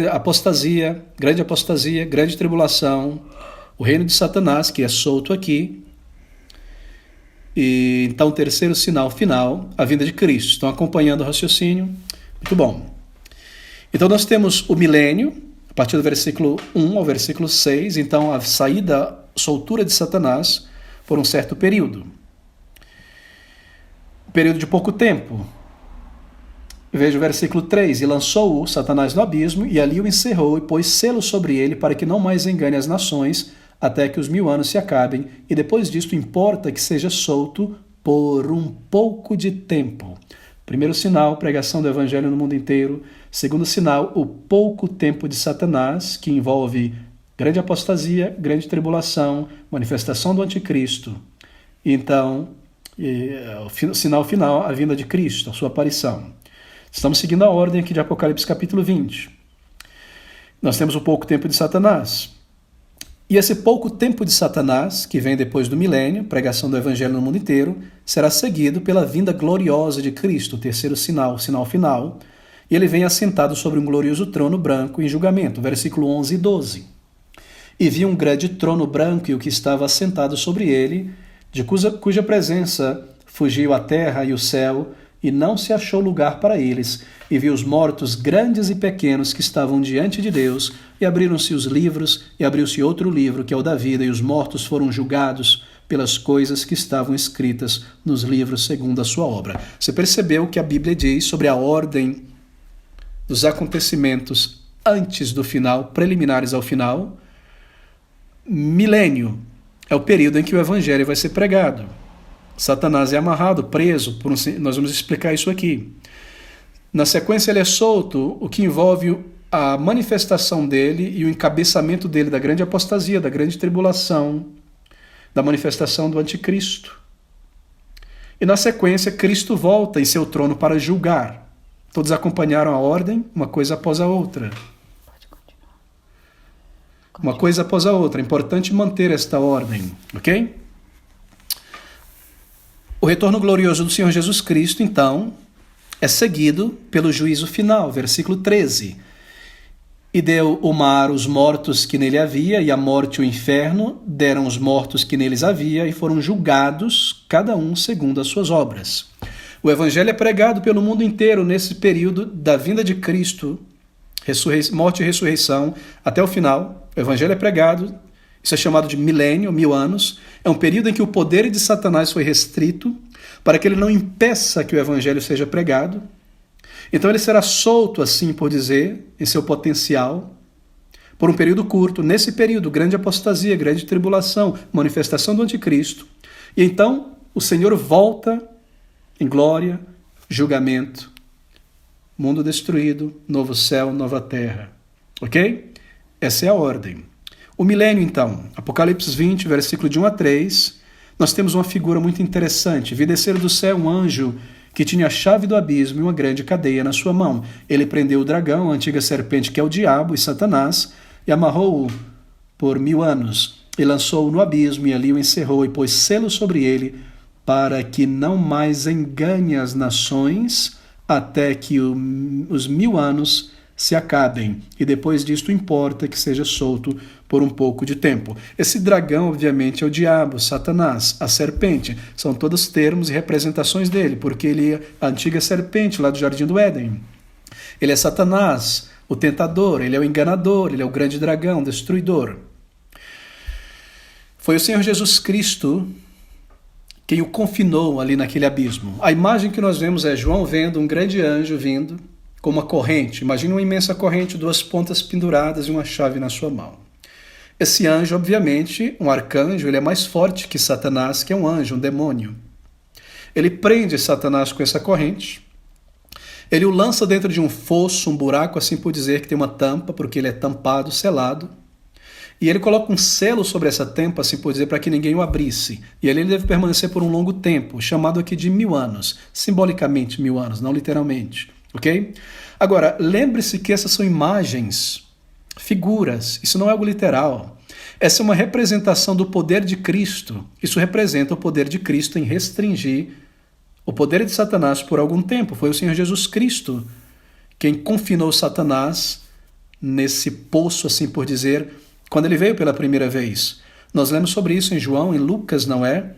apostasia, grande tribulação, o reino de Satanás, que é solto aqui. E então, o terceiro sinal final, a vinda de Cristo. Estão acompanhando o raciocínio? Muito bom. Então, nós temos o milênio, a partir do versículo 1 ao versículo 6. Então, a saída, soltura de Satanás por um certo período. Período de pouco tempo. Veja o versículo 3. E lançou-o Satanás no abismo, e ali o encerrou, e pôs selo sobre ele, para que não mais engane as nações, até que os 1000 anos se acabem, e depois disto importa que seja solto por um pouco de tempo. Primeiro sinal, pregação do Evangelho no mundo inteiro. Segundo sinal, o pouco tempo de Satanás, que envolve grande apostasia, grande tribulação, manifestação do anticristo. E então, o sinal final, a vinda de Cristo, a sua aparição. Estamos seguindo a ordem aqui de Apocalipse capítulo 20. Nós temos o pouco tempo de Satanás. E esse pouco tempo de Satanás, que vem depois do milênio, pregação do Evangelho no mundo inteiro, será seguido pela vinda gloriosa de Cristo, o terceiro sinal, o sinal final, e ele vem assentado sobre um glorioso trono branco em julgamento, versículo 11 e 12. E vi um grande trono branco e o que estava assentado sobre ele, de cuja presença fugiu a terra e o céu, e não se achou lugar para eles, e vi os mortos grandes e pequenos que estavam diante de Deus, e abriram-se os livros, e abriu-se outro livro, que é o da vida, e os mortos foram julgados pelas coisas que estavam escritas nos livros segundo a sua obra. Você percebeu que a Bíblia diz sobre a ordem dos acontecimentos antes do final, preliminares ao final? Milênio é o período em que o Evangelho vai ser pregado. Satanás é amarrado, preso, nós vamos explicar isso aqui. Na sequência ele é solto, o que envolve a manifestação dele e o encabeçamento dele da grande apostasia, da grande tribulação, da manifestação do anticristo. E na sequência, Cristo volta em seu trono para julgar. Todos acompanharam a ordem, uma coisa após a outra. Uma coisa após a outra. É importante manter esta ordem, ok? O retorno glorioso do Senhor Jesus Cristo, então, é seguido pelo juízo final, versículo 13. E deu o mar os mortos que nele havia, e a morte e o inferno deram os mortos que neles havia, e foram julgados, cada um segundo as suas obras. O evangelho é pregado pelo mundo inteiro nesse período da vinda de Cristo, morte e ressurreição, até o final. O evangelho é pregado, isso é chamado de milênio, 1000 anos. É um período em que o poder de Satanás foi restrito, para que ele não impeça que o evangelho seja pregado. Então ele será solto, assim por dizer, em seu potencial, por um período curto. Nesse período, grande apostasia, grande tribulação, manifestação do anticristo. E então o Senhor volta em glória, julgamento, mundo destruído, novo céu, nova terra. Ok? Essa é a ordem. O milênio, então, Apocalipse 20, versículo de 1 a 3, nós temos uma figura muito interessante. Vi descer do céu um anjo que tinha a chave do abismo e uma grande cadeia na sua mão. Ele prendeu o dragão, a antiga serpente, que é o diabo e Satanás, e amarrou-o por 1000 anos, e lançou-o no abismo, e ali o encerrou, e pôs selo sobre ele, para que não mais engane as nações, até que os 1000 anos se acabem. E depois disto importa que seja solto por um pouco de tempo. Esse dragão, obviamente, é o diabo, Satanás, a serpente. São todos termos e representações dele, porque ele é a antiga serpente lá do Jardim do Éden. Ele é Satanás, o tentador, ele é o enganador, ele é o grande dragão, destruidor. Foi o Senhor Jesus Cristo quem o confinou ali naquele abismo. A imagem que nós vemos é João vendo um grande anjo vindo com uma corrente. Imagina uma imensa corrente, 2 pontas penduradas e uma chave na sua mão. Esse anjo, obviamente, um arcanjo, ele é mais forte que Satanás, que é um anjo, um demônio. Ele prende Satanás com essa corrente, ele o lança dentro de um fosso, um buraco, assim por dizer, que tem uma tampa, porque ele é tampado, selado, e ele coloca um selo sobre essa tampa, assim por dizer, para que ninguém o abrisse. E ele deve permanecer por um longo tempo, chamado aqui de 1000 anos, simbolicamente 1000 anos, não literalmente. Ok? Agora, lembre-se que essas são imagens, figuras, isso não é algo literal. Essa é uma representação do poder de Cristo. Isso representa o poder de Cristo em restringir o poder de Satanás por algum tempo. Foi o Senhor Jesus Cristo quem confinou Satanás nesse poço, assim por dizer, quando ele veio pela primeira vez. Nós lemos sobre isso em João, em Lucas, não é?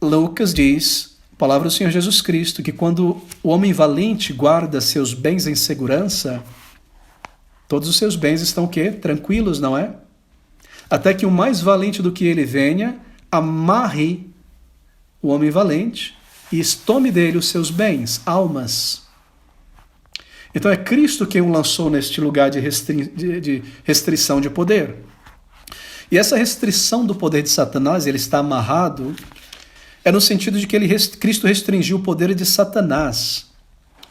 Lucas diz, palavra do Senhor Jesus Cristo, que quando o homem valente guarda seus bens em segurança, todos os seus bens estão o quê? Tranquilos, não é? Até que o mais valente do que ele venha, amarre o homem valente e tome dele os seus bens, almas. Então é Cristo quem o lançou neste lugar de restrição de poder. E essa restrição do poder de Satanás, ele está amarrado, é no sentido de que Cristo restringiu o poder de Satanás.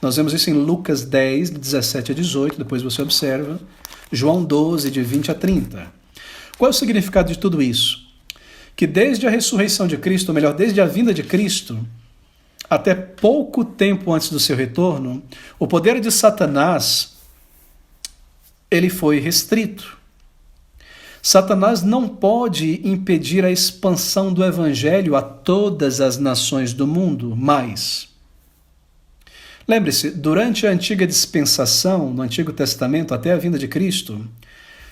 Nós vemos isso em Lucas 10, de 17 a 18, depois você observa. João 12, de 20 a 30. Qual é o significado de tudo isso? Que desde a ressurreição de Cristo, ou melhor, desde a vinda de Cristo, até pouco tempo antes do seu retorno, o poder de Satanás, ele foi restrito. Satanás não pode impedir a expansão do evangelho a todas as nações do mundo, mais. Lembre-se, durante a antiga dispensação, no Antigo Testamento, até a vinda de Cristo,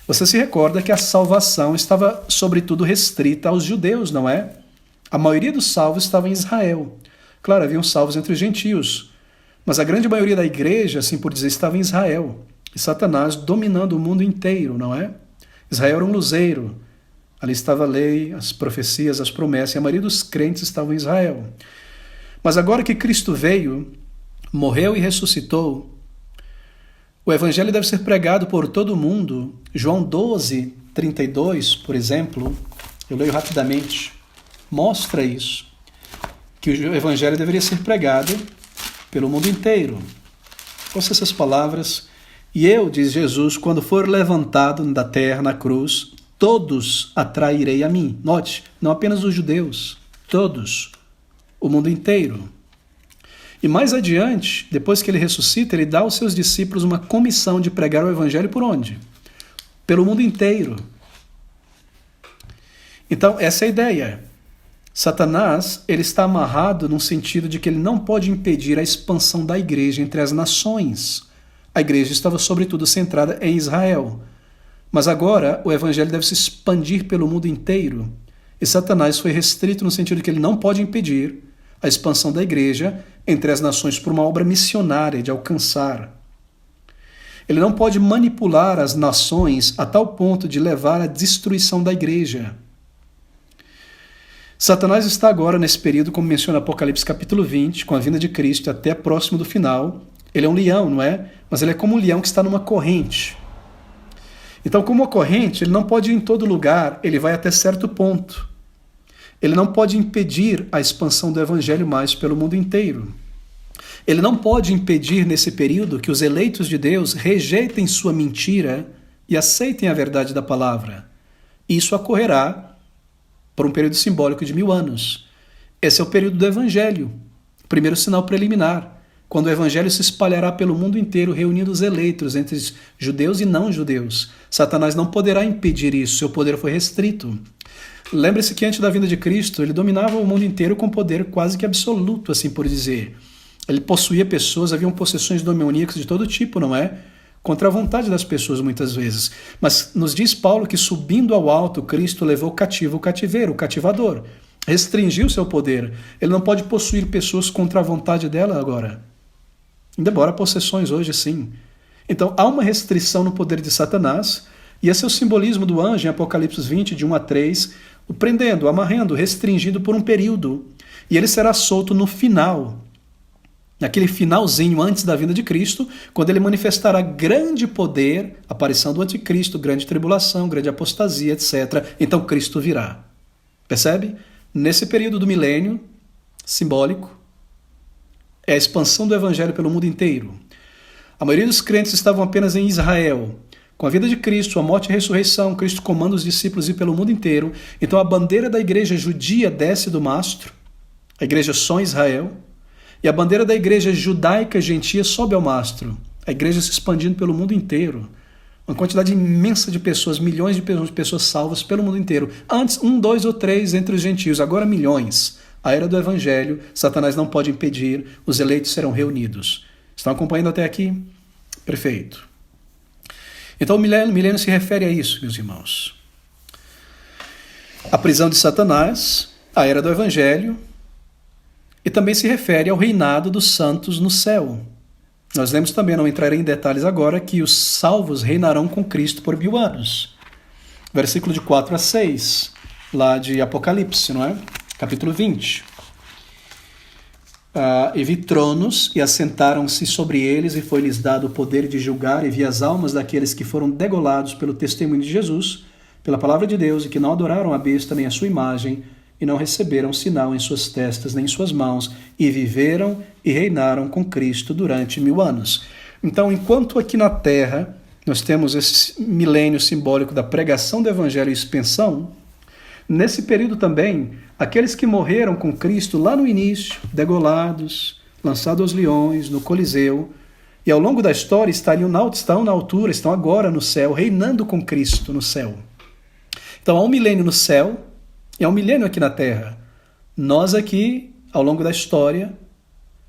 você se recorda que a salvação estava, sobretudo, restrita aos judeus, não é? A maioria dos salvos estava em Israel. Claro, haviam salvos entre os gentios, mas a grande maioria da igreja, assim por dizer, estava em Israel. E Satanás dominando o mundo inteiro, não é? Israel era um luzeiro. Ali estava a lei, as profecias, as promessas, e a maioria dos crentes estavam em Israel. Mas agora que Cristo veio, morreu e ressuscitou, o evangelho deve ser pregado por todo o mundo. João 12, 32, por exemplo, eu leio rapidamente, mostra isso, que o evangelho deveria ser pregado pelo mundo inteiro. Ouça essas palavras E eu, diz Jesus, quando for levantado da terra na cruz, todos atrairei a mim. Note, não apenas os judeus, todos, o mundo inteiro. E mais adiante, depois que ele ressuscita, ele dá aos seus discípulos uma comissão de pregar o evangelho por onde? Pelo mundo inteiro. Então, essa é a ideia. Satanás, ele está amarrado no sentido de que ele não pode impedir a expansão da igreja entre as nações. A igreja estava, sobretudo, centrada em Israel. Mas agora o evangelho deve se expandir pelo mundo inteiro. E Satanás foi restrito no sentido de que ele não pode impedir a expansão da igreja entre as nações por uma obra missionária de alcançar. Ele não pode manipular as nações a tal ponto de levar à destruição da igreja. Satanás está agora nesse período, como menciona Apocalipse capítulo 20, com a vinda de Cristo até próximo do final. Ele é um leão, não é? Mas ele é como um leão que está numa corrente. Então, como uma corrente, ele não pode ir em todo lugar, ele vai até certo ponto. Ele não pode impedir a expansão do evangelho mais pelo mundo inteiro. Ele não pode impedir nesse período que os eleitos de Deus rejeitem sua mentira e aceitem a verdade da palavra. Isso ocorrerá por um período simbólico de 1000 anos. Esse é o período do evangelho, o primeiro sinal preliminar, quando o evangelho se espalhará pelo mundo inteiro, reunindo os eleitos entre judeus e não judeus. Satanás não poderá impedir isso, seu poder foi restrito. Lembre-se que antes da vinda de Cristo, ele dominava o mundo inteiro com poder quase que absoluto, assim por dizer. Ele possuía pessoas, haviam possessões demoníacas de todo tipo, não é? Contra a vontade das pessoas muitas vezes. Mas nos diz Paulo que subindo ao alto, Cristo levou cativo o cativeiro, o cativador. Restringiu seu poder. Ele não pode possuir pessoas contra a vontade dela agora. Embora possessões hoje sim. Então há uma restrição no poder de Satanás, e esse é o simbolismo do anjo em Apocalipse 20, de 1 a 3, o prendendo, amarrando, restringindo por um período. E ele será solto no final, naquele finalzinho antes da vinda de Cristo, quando ele manifestará grande poder, aparição do anticristo, grande tribulação, grande apostasia, etc. Então Cristo virá. Percebe? Nesse período do milênio simbólico, é a expansão do evangelho pelo mundo inteiro. A maioria dos crentes estavam apenas em Israel. Com a vida de Cristo, a morte e a ressurreição, Cristo comanda os discípulos ir pelo mundo inteiro. Então a bandeira da igreja judia desce do mastro, a igreja só em Israel, e a bandeira da igreja judaica gentia sobe ao mastro, a igreja se expandindo pelo mundo inteiro. Uma quantidade imensa de pessoas, milhões de pessoas salvas pelo mundo inteiro. Antes, 1, 2 ou 3 entre os gentios, agora milhões. A era do evangelho, Satanás não pode impedir, os eleitos serão reunidos. Estão acompanhando até aqui? Perfeito. Então o milênio se refere a isso, meus irmãos. A prisão de Satanás, a era do evangelho, e também se refere ao reinado dos santos no céu. Nós lemos também, não entrarei em detalhes agora, que os salvos reinarão com Cristo por 1000 anos. Versículo de 4 a 6, lá de Apocalipse, não é? Capítulo 20. E vi tronos, e assentaram-se sobre eles, e foi-lhes dado o poder de julgar, e vi as almas daqueles que foram degolados pelo testemunho de Jesus, pela palavra de Deus, e que não adoraram a besta nem a sua imagem, e não receberam sinal em suas testas nem em suas mãos, e viveram e reinaram com Cristo durante 1000 anos. Então, enquanto aqui na Terra nós temos esse milênio simbólico da pregação do Evangelho e expansão, nesse período também, aqueles que morreram com Cristo lá no início, degolados, lançados aos leões, no Coliseu, e ao longo da história estão na altura, estão agora no céu, reinando com Cristo no céu. Então há um milênio no céu, e há um milênio aqui na Terra. Nós aqui, ao longo da história,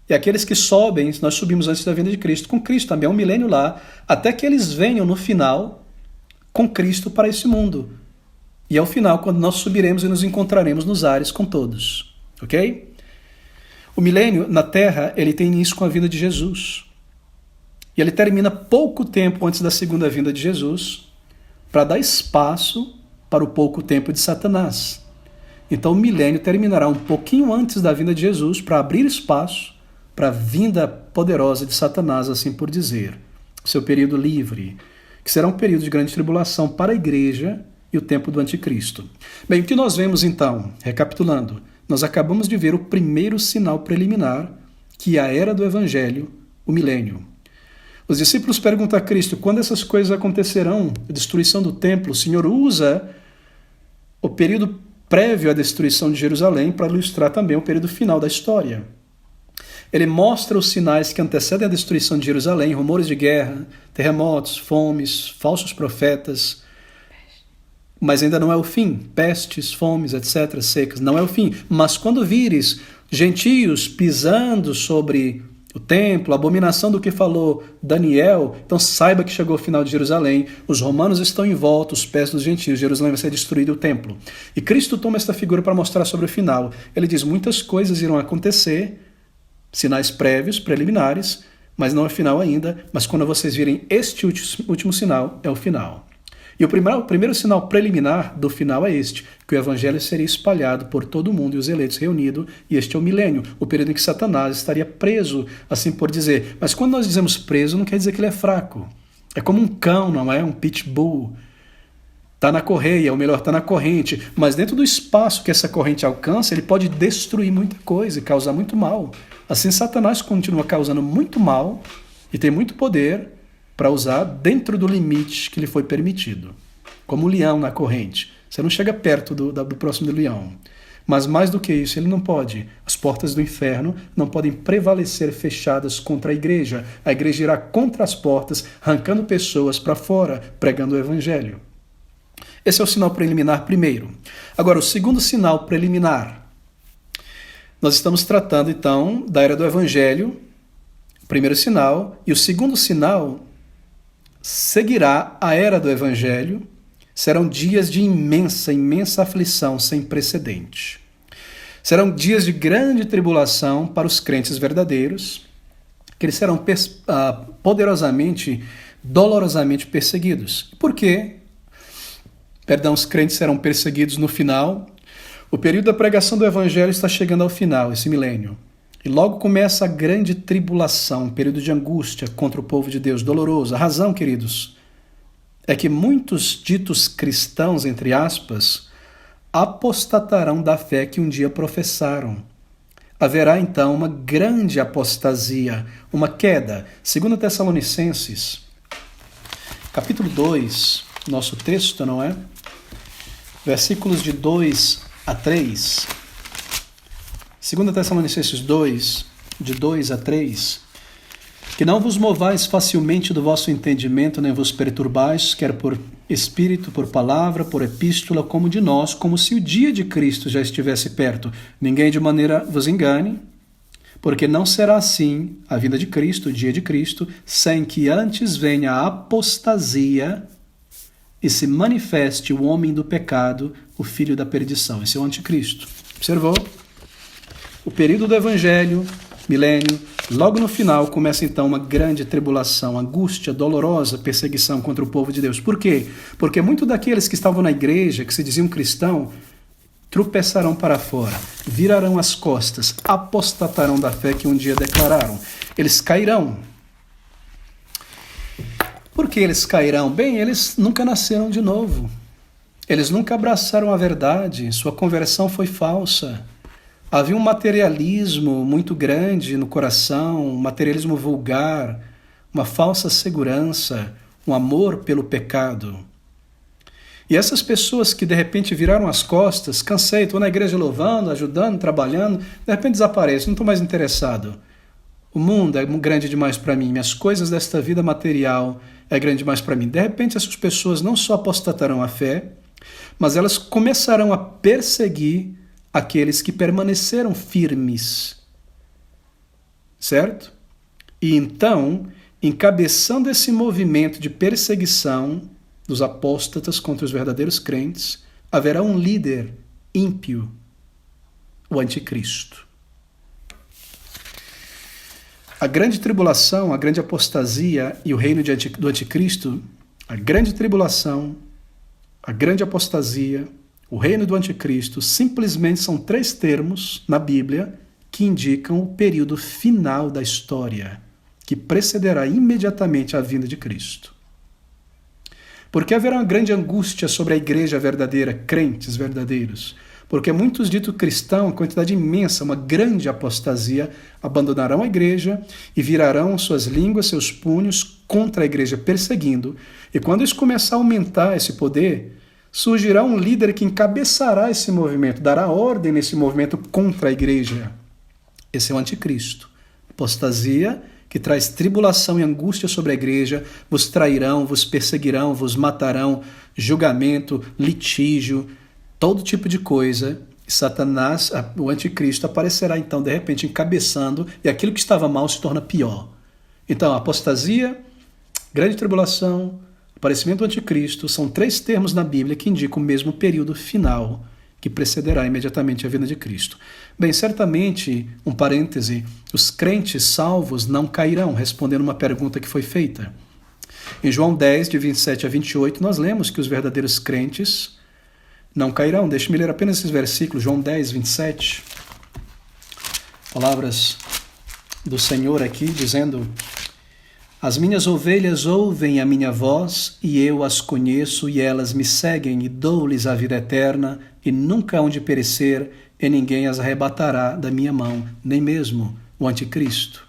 e aqueles que sobem, nós subimos antes da vinda de Cristo, com Cristo também, há um milênio lá, até que eles venham no final com Cristo para esse mundo. E ao final, quando nós subiremos e nos encontraremos nos ares com todos. Ok? O milênio na Terra, ele tem início com a vinda de Jesus. E ele termina pouco tempo antes da segunda vinda de Jesus, para dar espaço para o pouco tempo de Satanás. Então o milênio terminará um pouquinho antes da vinda de Jesus, para abrir espaço para a vinda poderosa de Satanás, assim por dizer. Seu período livre, que será um período de grande tribulação para a igreja e o tempo do anticristo. Bem, o que nós vemos então, recapitulando, nós acabamos de ver o primeiro sinal preliminar, que é a era do evangelho, o milênio. Os discípulos perguntam a Cristo, quando essas coisas acontecerão? A destruição do templo. O Senhor usa o período prévio à destruição de Jerusalém para ilustrar também o período final da história. Ele mostra os sinais que antecedem a destruição de Jerusalém, rumores de guerra, terremotos, fomes, falsos profetas, mas ainda não é o fim. Pestes, fomes, etc., secas, não é o fim. Mas quando vires gentios pisando sobre o templo, a abominação do que falou Daniel, então saiba que chegou o final de Jerusalém, os romanos estão em volta, os pés dos gentios, Jerusalém vai ser destruído e o templo. E Cristo toma esta figura para mostrar sobre o final. Ele diz, muitas coisas irão acontecer, sinais prévios, preliminares, mas não é final ainda, mas quando vocês virem este último sinal, é o final. E o primeiro sinal preliminar do final é este, que o evangelho seria espalhado por todo o mundo e os eleitos reunidos, e este é o milênio, o período em que Satanás estaria preso, assim por dizer. Mas quando nós dizemos preso, não quer dizer que ele é fraco. É como um cão, não é? Um pitbull. Está na correia, ou melhor, está na corrente, mas dentro do espaço que essa corrente alcança, ele pode destruir muita coisa e causar muito mal. Assim, Satanás continua causando muito mal e tem muito poder para usar dentro do limite que lhe foi permitido. Como o leão na corrente. Você não chega perto do próximo do leão. Mas mais do que isso, ele não pode. As portas do inferno não podem prevalecer fechadas contra a igreja. A igreja irá contra as portas, arrancando pessoas para fora, pregando o evangelho. Esse é o sinal preliminar primeiro. Agora, o segundo sinal preliminar. Nós estamos tratando, então, da era do evangelho, primeiro sinal, e o segundo sinal seguirá a era do evangelho, serão dias de imensa aflição sem precedente. Serão dias de grande tribulação para os crentes verdadeiros, que eles serão poderosamente, dolorosamente perseguidos. Por quê? Os crentes serão perseguidos no final. O período da pregação do evangelho está chegando ao final, esse milênio. E logo começa a grande tribulação, um período de angústia contra o povo de Deus, doloroso. A razão, queridos, é que muitos ditos cristãos, entre aspas, apostatarão da fé que um dia professaram. Haverá então uma grande apostasia, uma queda. 2 Tessalonicenses, capítulo 2, nosso texto, não é? Versículos de 2 a 3. 2 Tessalonicenses 2, de 2 a 3. Que não vos movais facilmente do vosso entendimento, nem vos perturbais, quer por espírito, por palavra, por epístola, como de nós, como se o dia de Cristo já estivesse perto. Ninguém de maneira vos engane, porque não será assim a vinda de Cristo, o dia de Cristo, sem que antes venha a apostasia e se manifeste o homem do pecado, o filho da perdição. Esse é o anticristo. Observou? O período do evangelho, milênio, logo no final começa então uma grande tribulação, angústia, dolorosa perseguição contra o povo de Deus. Por quê? Porque muitos daqueles que estavam na igreja, que se diziam cristão, tropeçarão para fora, virarão as costas, apostatarão da fé que um dia declararam. Eles cairão. Por que eles cairão? Bem, eles nunca nasceram de novo. Eles nunca abraçaram a verdade, sua conversão foi falsa. Havia um materialismo muito grande no coração, um materialismo vulgar, uma falsa segurança, um amor pelo pecado. E essas pessoas que de repente viraram as costas, cansei, estou na igreja louvando, ajudando, trabalhando, de repente desapareço, não estou mais interessado. O mundo é grande demais para mim, minhas coisas desta vida material é grande demais para mim. De repente essas pessoas não só apostatarão a fé, mas elas começarão a perseguir aqueles que permaneceram firmes, certo? E então, encabeçando esse movimento de perseguição dos apóstatas contra os verdadeiros crentes, haverá um líder ímpio, o anticristo. A grande tribulação, a grande apostasia e o reino do anticristo, a grande tribulação, a grande apostasia, o reino do anticristo, simplesmente são 3 termos na Bíblia que indicam o período final da história, que precederá imediatamente a vinda de Cristo. Porque haverá uma grande angústia sobre a igreja verdadeira, crentes verdadeiros, Porque muitos ditos cristãos, uma quantidade imensa, uma grande apostasia, abandonarão a igreja e virarão suas línguas, seus punhos contra a igreja, perseguindo. E quando isso começar a aumentar esse poder, surgirá um líder que encabeçará esse movimento, dará ordem nesse movimento contra a igreja. Esse é o anticristo. Apostasia que traz tribulação e angústia sobre a igreja, vos trairão, vos perseguirão, vos matarão, julgamento, litígio, todo tipo de coisa. E Satanás, o anticristo, aparecerá então de repente encabeçando e aquilo que estava mal se torna pior. Então, apostasia, grande tribulação, aparecimento do anticristo, são 3 termos na Bíblia que indicam o mesmo período final que precederá imediatamente a vinda de Cristo. Bem, certamente, um parêntese, os crentes salvos não cairão, respondendo uma pergunta que foi feita. Em João 10, de 27 a 28, nós lemos que os verdadeiros crentes não cairão. Deixe-me ler apenas esses versículos, João 10, 27. Palavras do Senhor aqui, dizendo: as minhas ovelhas ouvem a minha voz, e eu as conheço, e elas me seguem, e dou-lhes a vida eterna, e nunca hão de perecer, e ninguém as arrebatará da minha mão, nem mesmo o anticristo.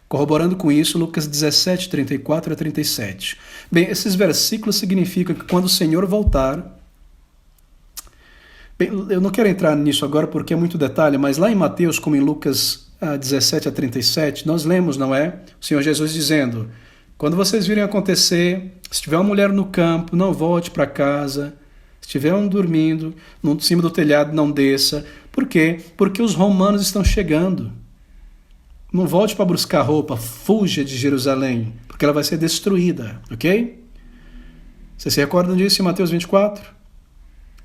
Corroborando com isso, Lucas 17, 34 a 37. Bem, esses versículos significam que quando o Senhor voltar... Bem, eu não quero entrar nisso agora porque é muito detalhe, mas lá em Mateus, como em Lucas 17 a 37, nós lemos, não é? O Senhor Jesus dizendo: quando vocês virem acontecer, se tiver uma mulher no campo, não volte para casa. Se tiver um dormindo, em cima do telhado, não desça. Por quê? Porque os romanos estão chegando. Não volte para buscar roupa, fuja de Jerusalém, porque ela vai ser destruída, ok? Vocês se recordam disso em Mateus 24?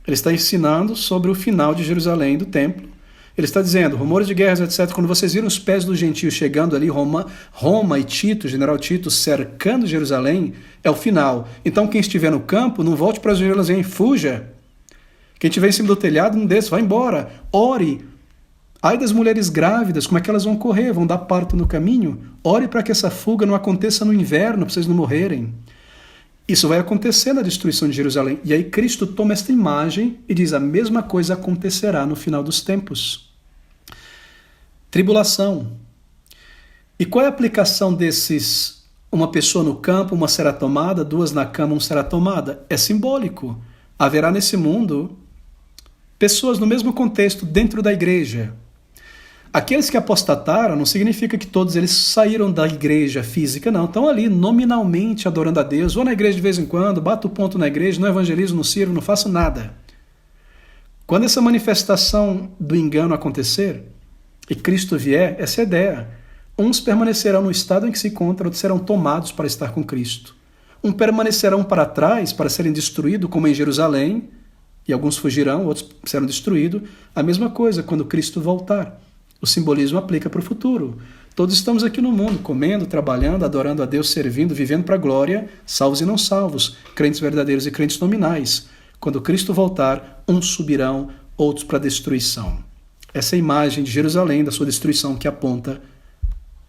Ele está ensinando sobre o final de Jerusalém, do templo. Ele está dizendo, rumores de guerras, etc. Quando vocês viram os pés dos gentios chegando ali, Roma e Tito, general Tito, cercando Jerusalém, é o final. Então quem estiver no campo, não volte para Jerusalém, fuja. Quem estiver em cima do telhado, não desça, vai embora. Ore. Ai das mulheres grávidas, como é que elas vão correr? Vão dar parto no caminho? Ore para que essa fuga não aconteça no inverno, para vocês não morrerem. Isso vai acontecer na destruição de Jerusalém. E aí Cristo toma esta imagem e diz: a mesma coisa acontecerá no final dos tempos. Tribulação. E qual é a aplicação desses? Uma pessoa no campo, uma será tomada, 2 na cama, 1 será tomada. É simbólico. Haverá nesse mundo pessoas no mesmo contexto dentro da igreja. Aqueles que apostataram não significa que todos eles saíram da igreja física, não. Estão ali nominalmente adorando a Deus. Vou na igreja de vez em quando, bato o ponto na igreja, não evangelizo, não sirvo, não faço nada. Quando essa manifestação do engano acontecer e Cristo vier, essa é a ideia. Uns permanecerão no estado em que se encontram, outros serão tomados para estar com Cristo. Uns permanecerão para trás para serem destruídos, como em Jerusalém, e alguns fugirão, outros serão destruídos. A mesma coisa quando Cristo voltar. O simbolismo aplica para o futuro. Todos estamos aqui no mundo, comendo, trabalhando, adorando a Deus, servindo, vivendo para a glória, salvos e não salvos, crentes verdadeiros e crentes nominais. Quando Cristo voltar, uns subirão, outros para a destruição. Essa é a imagem de Jerusalém, da sua destruição, que aponta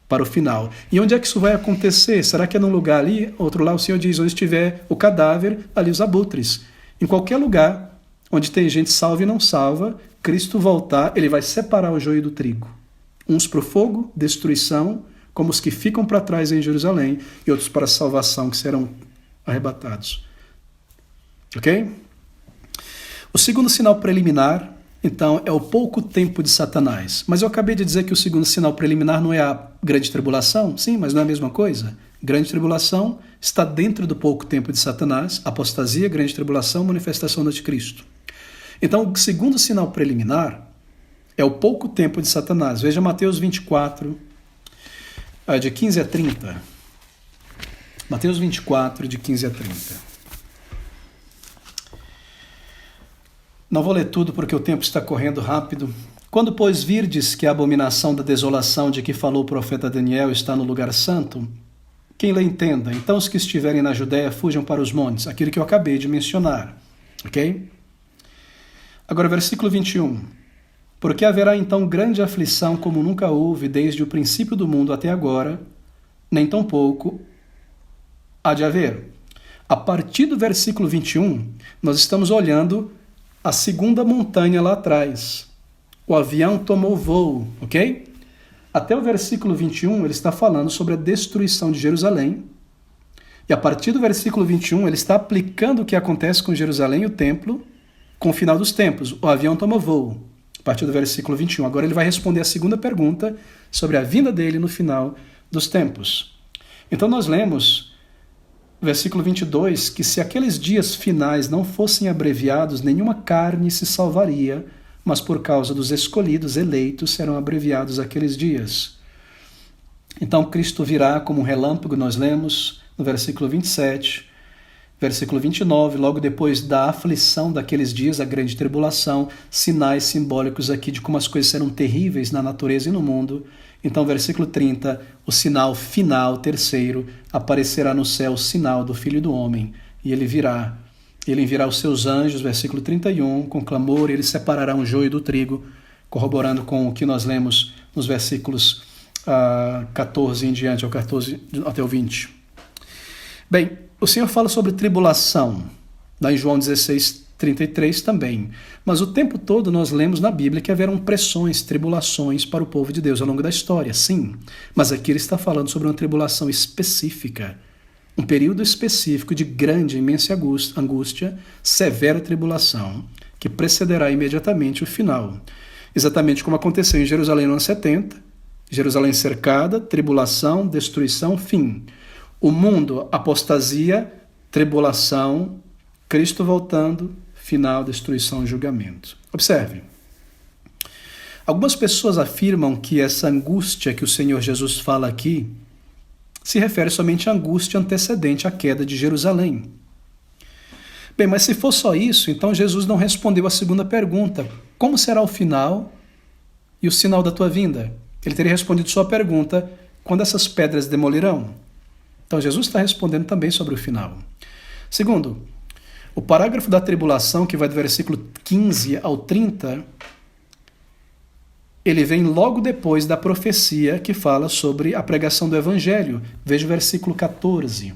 para o final. E onde é que isso vai acontecer? Será que é num lugar ali? Outro lá o Senhor diz, onde estiver o cadáver, ali os abutres. Em qualquer lugar onde tem gente salva e não salva, Cristo voltar, ele vai separar o joio do trigo. Uns para o fogo, destruição, como os que ficam para trás em Jerusalém, e outros para a salvação, que serão arrebatados. Ok? O segundo sinal preliminar, então, é o pouco tempo de Satanás. Mas eu acabei de dizer que o segundo sinal preliminar não é a grande tribulação? Sim, mas não é a mesma coisa? Grande tribulação está dentro do pouco tempo de Satanás, apostasia, grande tribulação, manifestação do anticristo. Então, o segundo sinal preliminar é o pouco tempo de Satanás. Veja Mateus 24, de 15 a 30. Mateus 24, de 15 a 30. Não vou ler tudo porque o tempo está correndo rápido. Quando, pois, virdes que a abominação da desolação de que falou o profeta Daniel está no lugar santo, quem lhe entenda, então os que estiverem na Judéia fujam para os montes, aquilo que eu acabei de mencionar. Ok? Agora, versículo 21. Porque haverá então grande aflição como nunca houve desde o princípio do mundo até agora, nem tampouco há de haver. A partir do versículo 21, nós estamos olhando a segunda montanha lá atrás. O avião tomou voo, ok? Até o versículo 21, ele está falando sobre a destruição de Jerusalém. E a partir do versículo 21, ele está aplicando o que acontece com Jerusalém e o templo com o final dos tempos. O avião toma voo. A partir do versículo 21. Agora ele vai responder a segunda pergunta sobre a vinda dele no final dos tempos. Então nós lemos, versículo 22, que se aqueles dias finais não fossem abreviados, nenhuma carne se salvaria, mas por causa dos escolhidos, eleitos, serão abreviados aqueles dias. Então Cristo virá como um relâmpago, nós lemos no versículo 27, versículo 29, logo depois da aflição daqueles dias, a grande tribulação, sinais simbólicos aqui de como as coisas serão terríveis na natureza e no mundo. Então, versículo 30, o sinal final, terceiro, aparecerá no céu o sinal do Filho do Homem, e ele virá. Ele enviará os seus anjos, versículo 31, com clamor, e ele separará o joio do trigo, corroborando com o que nós lemos nos versículos 14 em diante, ao 14 até o 20. Bem, o Senhor fala sobre tribulação, lá em João 16, 33 também. Mas o tempo todo nós lemos na Bíblia que haverão pressões, tribulações para o povo de Deus ao longo da história, sim. Mas aqui ele está falando sobre uma tribulação específica, um período específico de grande, imensa angústia, severa tribulação, que precederá imediatamente o final. Exatamente como aconteceu em Jerusalém no ano 70, Jerusalém cercada, tribulação, destruição, fim. O mundo, apostasia, tribulação, Cristo voltando, final, destruição e julgamento. Observe. Algumas pessoas afirmam que essa angústia que o Senhor Jesus fala aqui se refere somente à angústia antecedente à queda de Jerusalém. Bem, mas se for só isso, então Jesus não respondeu a segunda pergunta. Como será o final e o sinal da tua vinda? Ele teria respondido sua pergunta, quando essas pedras demolirão? Então Jesus está respondendo também sobre o final. Segundo, o parágrafo da tribulação, que vai do versículo 15 ao 30, ele vem logo depois da profecia que fala sobre a pregação do Evangelho. Veja o versículo 14.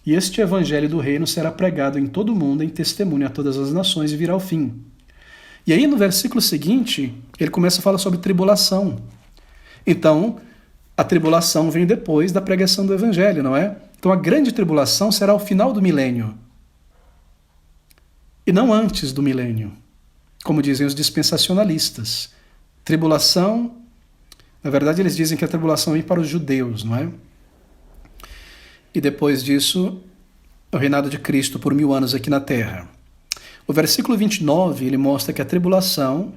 E este Evangelho do reino será pregado em todo o mundo em testemunho a todas as nações e virá ao fim. E aí no versículo seguinte, ele começa a falar sobre tribulação. Então, a tribulação vem depois da pregação do Evangelho, não é? Então a grande tribulação será o final do milênio. E não antes do milênio, como dizem os dispensacionalistas. Tribulação, na verdade eles dizem que a tribulação vem para os judeus, não é? E depois disso, o reinado de Cristo por 1000 anos aqui na Terra. O versículo 29, ele mostra que a tribulação,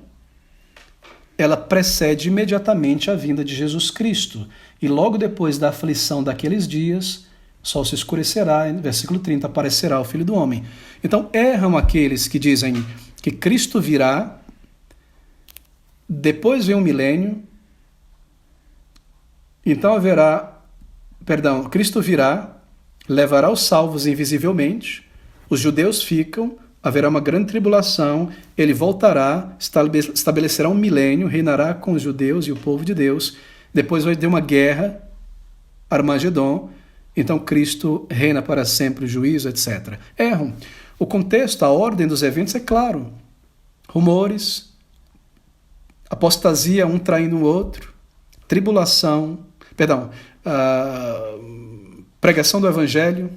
ela precede imediatamente a vinda de Jesus Cristo. E logo depois da aflição daqueles dias, o sol se escurecerá, e no versículo 30 aparecerá o Filho do Homem. Então erram aqueles que dizem que Cristo virá, depois vem um milênio, então Cristo virá, levará os salvos invisivelmente, os judeus ficam, haverá uma grande tribulação, ele voltará, estabelecerá um milênio, reinará com os judeus e o povo de Deus, depois vai ter uma guerra, Armagedon, então Cristo reina para sempre, o juízo, etc. Erram. O contexto, a ordem dos eventos é claro. Rumores, apostasia, um traindo o outro, pregação do Evangelho,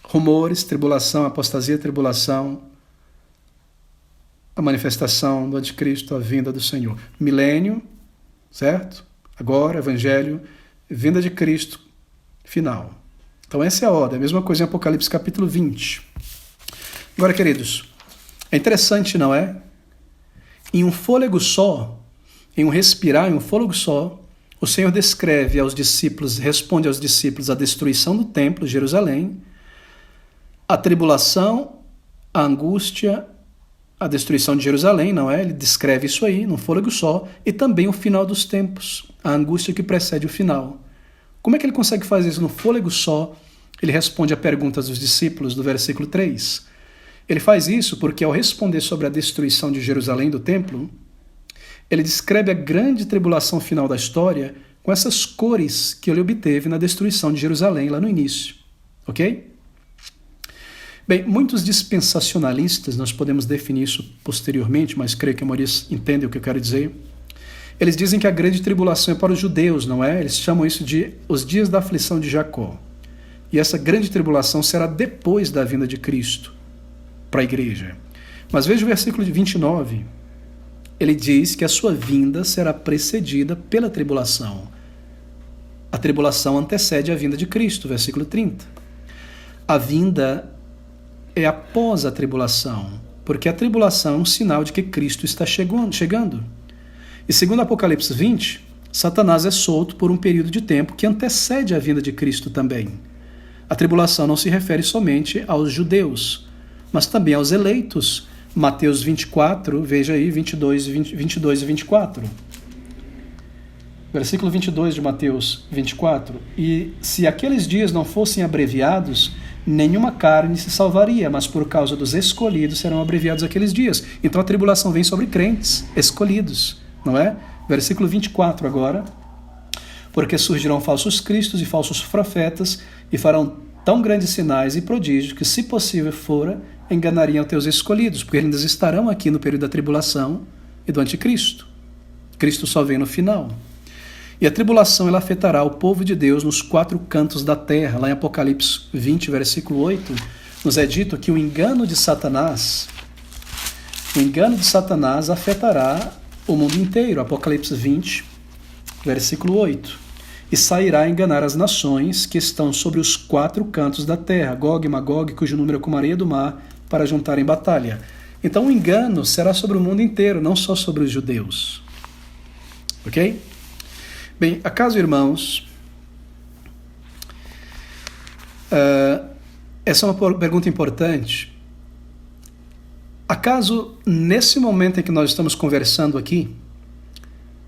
rumores, tribulação, apostasia, tribulação, a manifestação do Anticristo, a vinda do Senhor. Milênio, certo? Agora, Evangelho, vinda de Cristo, final. Então essa é a ordem, a mesma coisa em Apocalipse capítulo 20. Agora, queridos, é interessante, não é? Em um fôlego só, em um respirar, em um fôlego só, o Senhor descreve aos discípulos, responde aos discípulos a destruição do templo, Jerusalém, a tribulação, a angústia, a destruição de Jerusalém, não é? Ele descreve isso aí, num fôlego só, e também o final dos tempos, a angústia que precede o final. Como é que ele consegue fazer isso no fôlego só? Ele responde a perguntas dos discípulos do versículo 3. Ele faz isso porque, ao responder sobre a destruição de Jerusalém do templo, ele descreve a grande tribulação final da história com essas cores que ele obteve na destruição de Jerusalém lá no início. Ok? Bem, muitos dispensacionalistas, nós podemos definir isso posteriormente, mas creio que a maioria entende o que eu quero dizer. Eles dizem que a grande tribulação é para os judeus, não é? Eles chamam isso de os dias da aflição de Jacó. E essa grande tribulação será depois da vinda de Cristo para a igreja. Mas veja o versículo 29. Ele diz que a sua vinda será precedida pela tribulação. A tribulação antecede a vinda de Cristo, versículo 30. A vinda é após a tribulação, porque a tribulação é um sinal de que Cristo está chegando. E segundo Apocalipse 20, Satanás é solto por um período de tempo que antecede a vinda de Cristo também. A tribulação não se refere somente aos judeus, mas também aos eleitos. Mateus 24, veja aí, 22 e 24. Versículo 22 de Mateus 24. E se aqueles dias não fossem abreviados, nenhuma carne se salvaria, mas por causa dos escolhidos serão abreviados aqueles dias. Então a tribulação vem sobre crentes, escolhidos, não é? Versículo 24 agora. Porque surgirão falsos cristos e falsos profetas e farão tão grandes sinais e prodígios que, se possível fora, enganariam teus escolhidos, porque eles estarão aqui no período da tribulação e do anticristo. Cristo só vem no final. E a tribulação ela afetará o povo de Deus nos 4 cantos da terra. Lá em Apocalipse 20, versículo 8, nos é dito que o engano de Satanás afetará o mundo inteiro. Apocalipse 20, versículo 8. E sairá a enganar as nações que estão sobre os 4 cantos da terra, Gog e Magog, cujo número é como a areia do mar, para juntar em batalha. Então o engano será sobre o mundo inteiro, não só sobre os judeus. Ok? Bem, acaso, irmãos, essa é uma pergunta importante. Acaso, nesse momento em que nós estamos conversando aqui,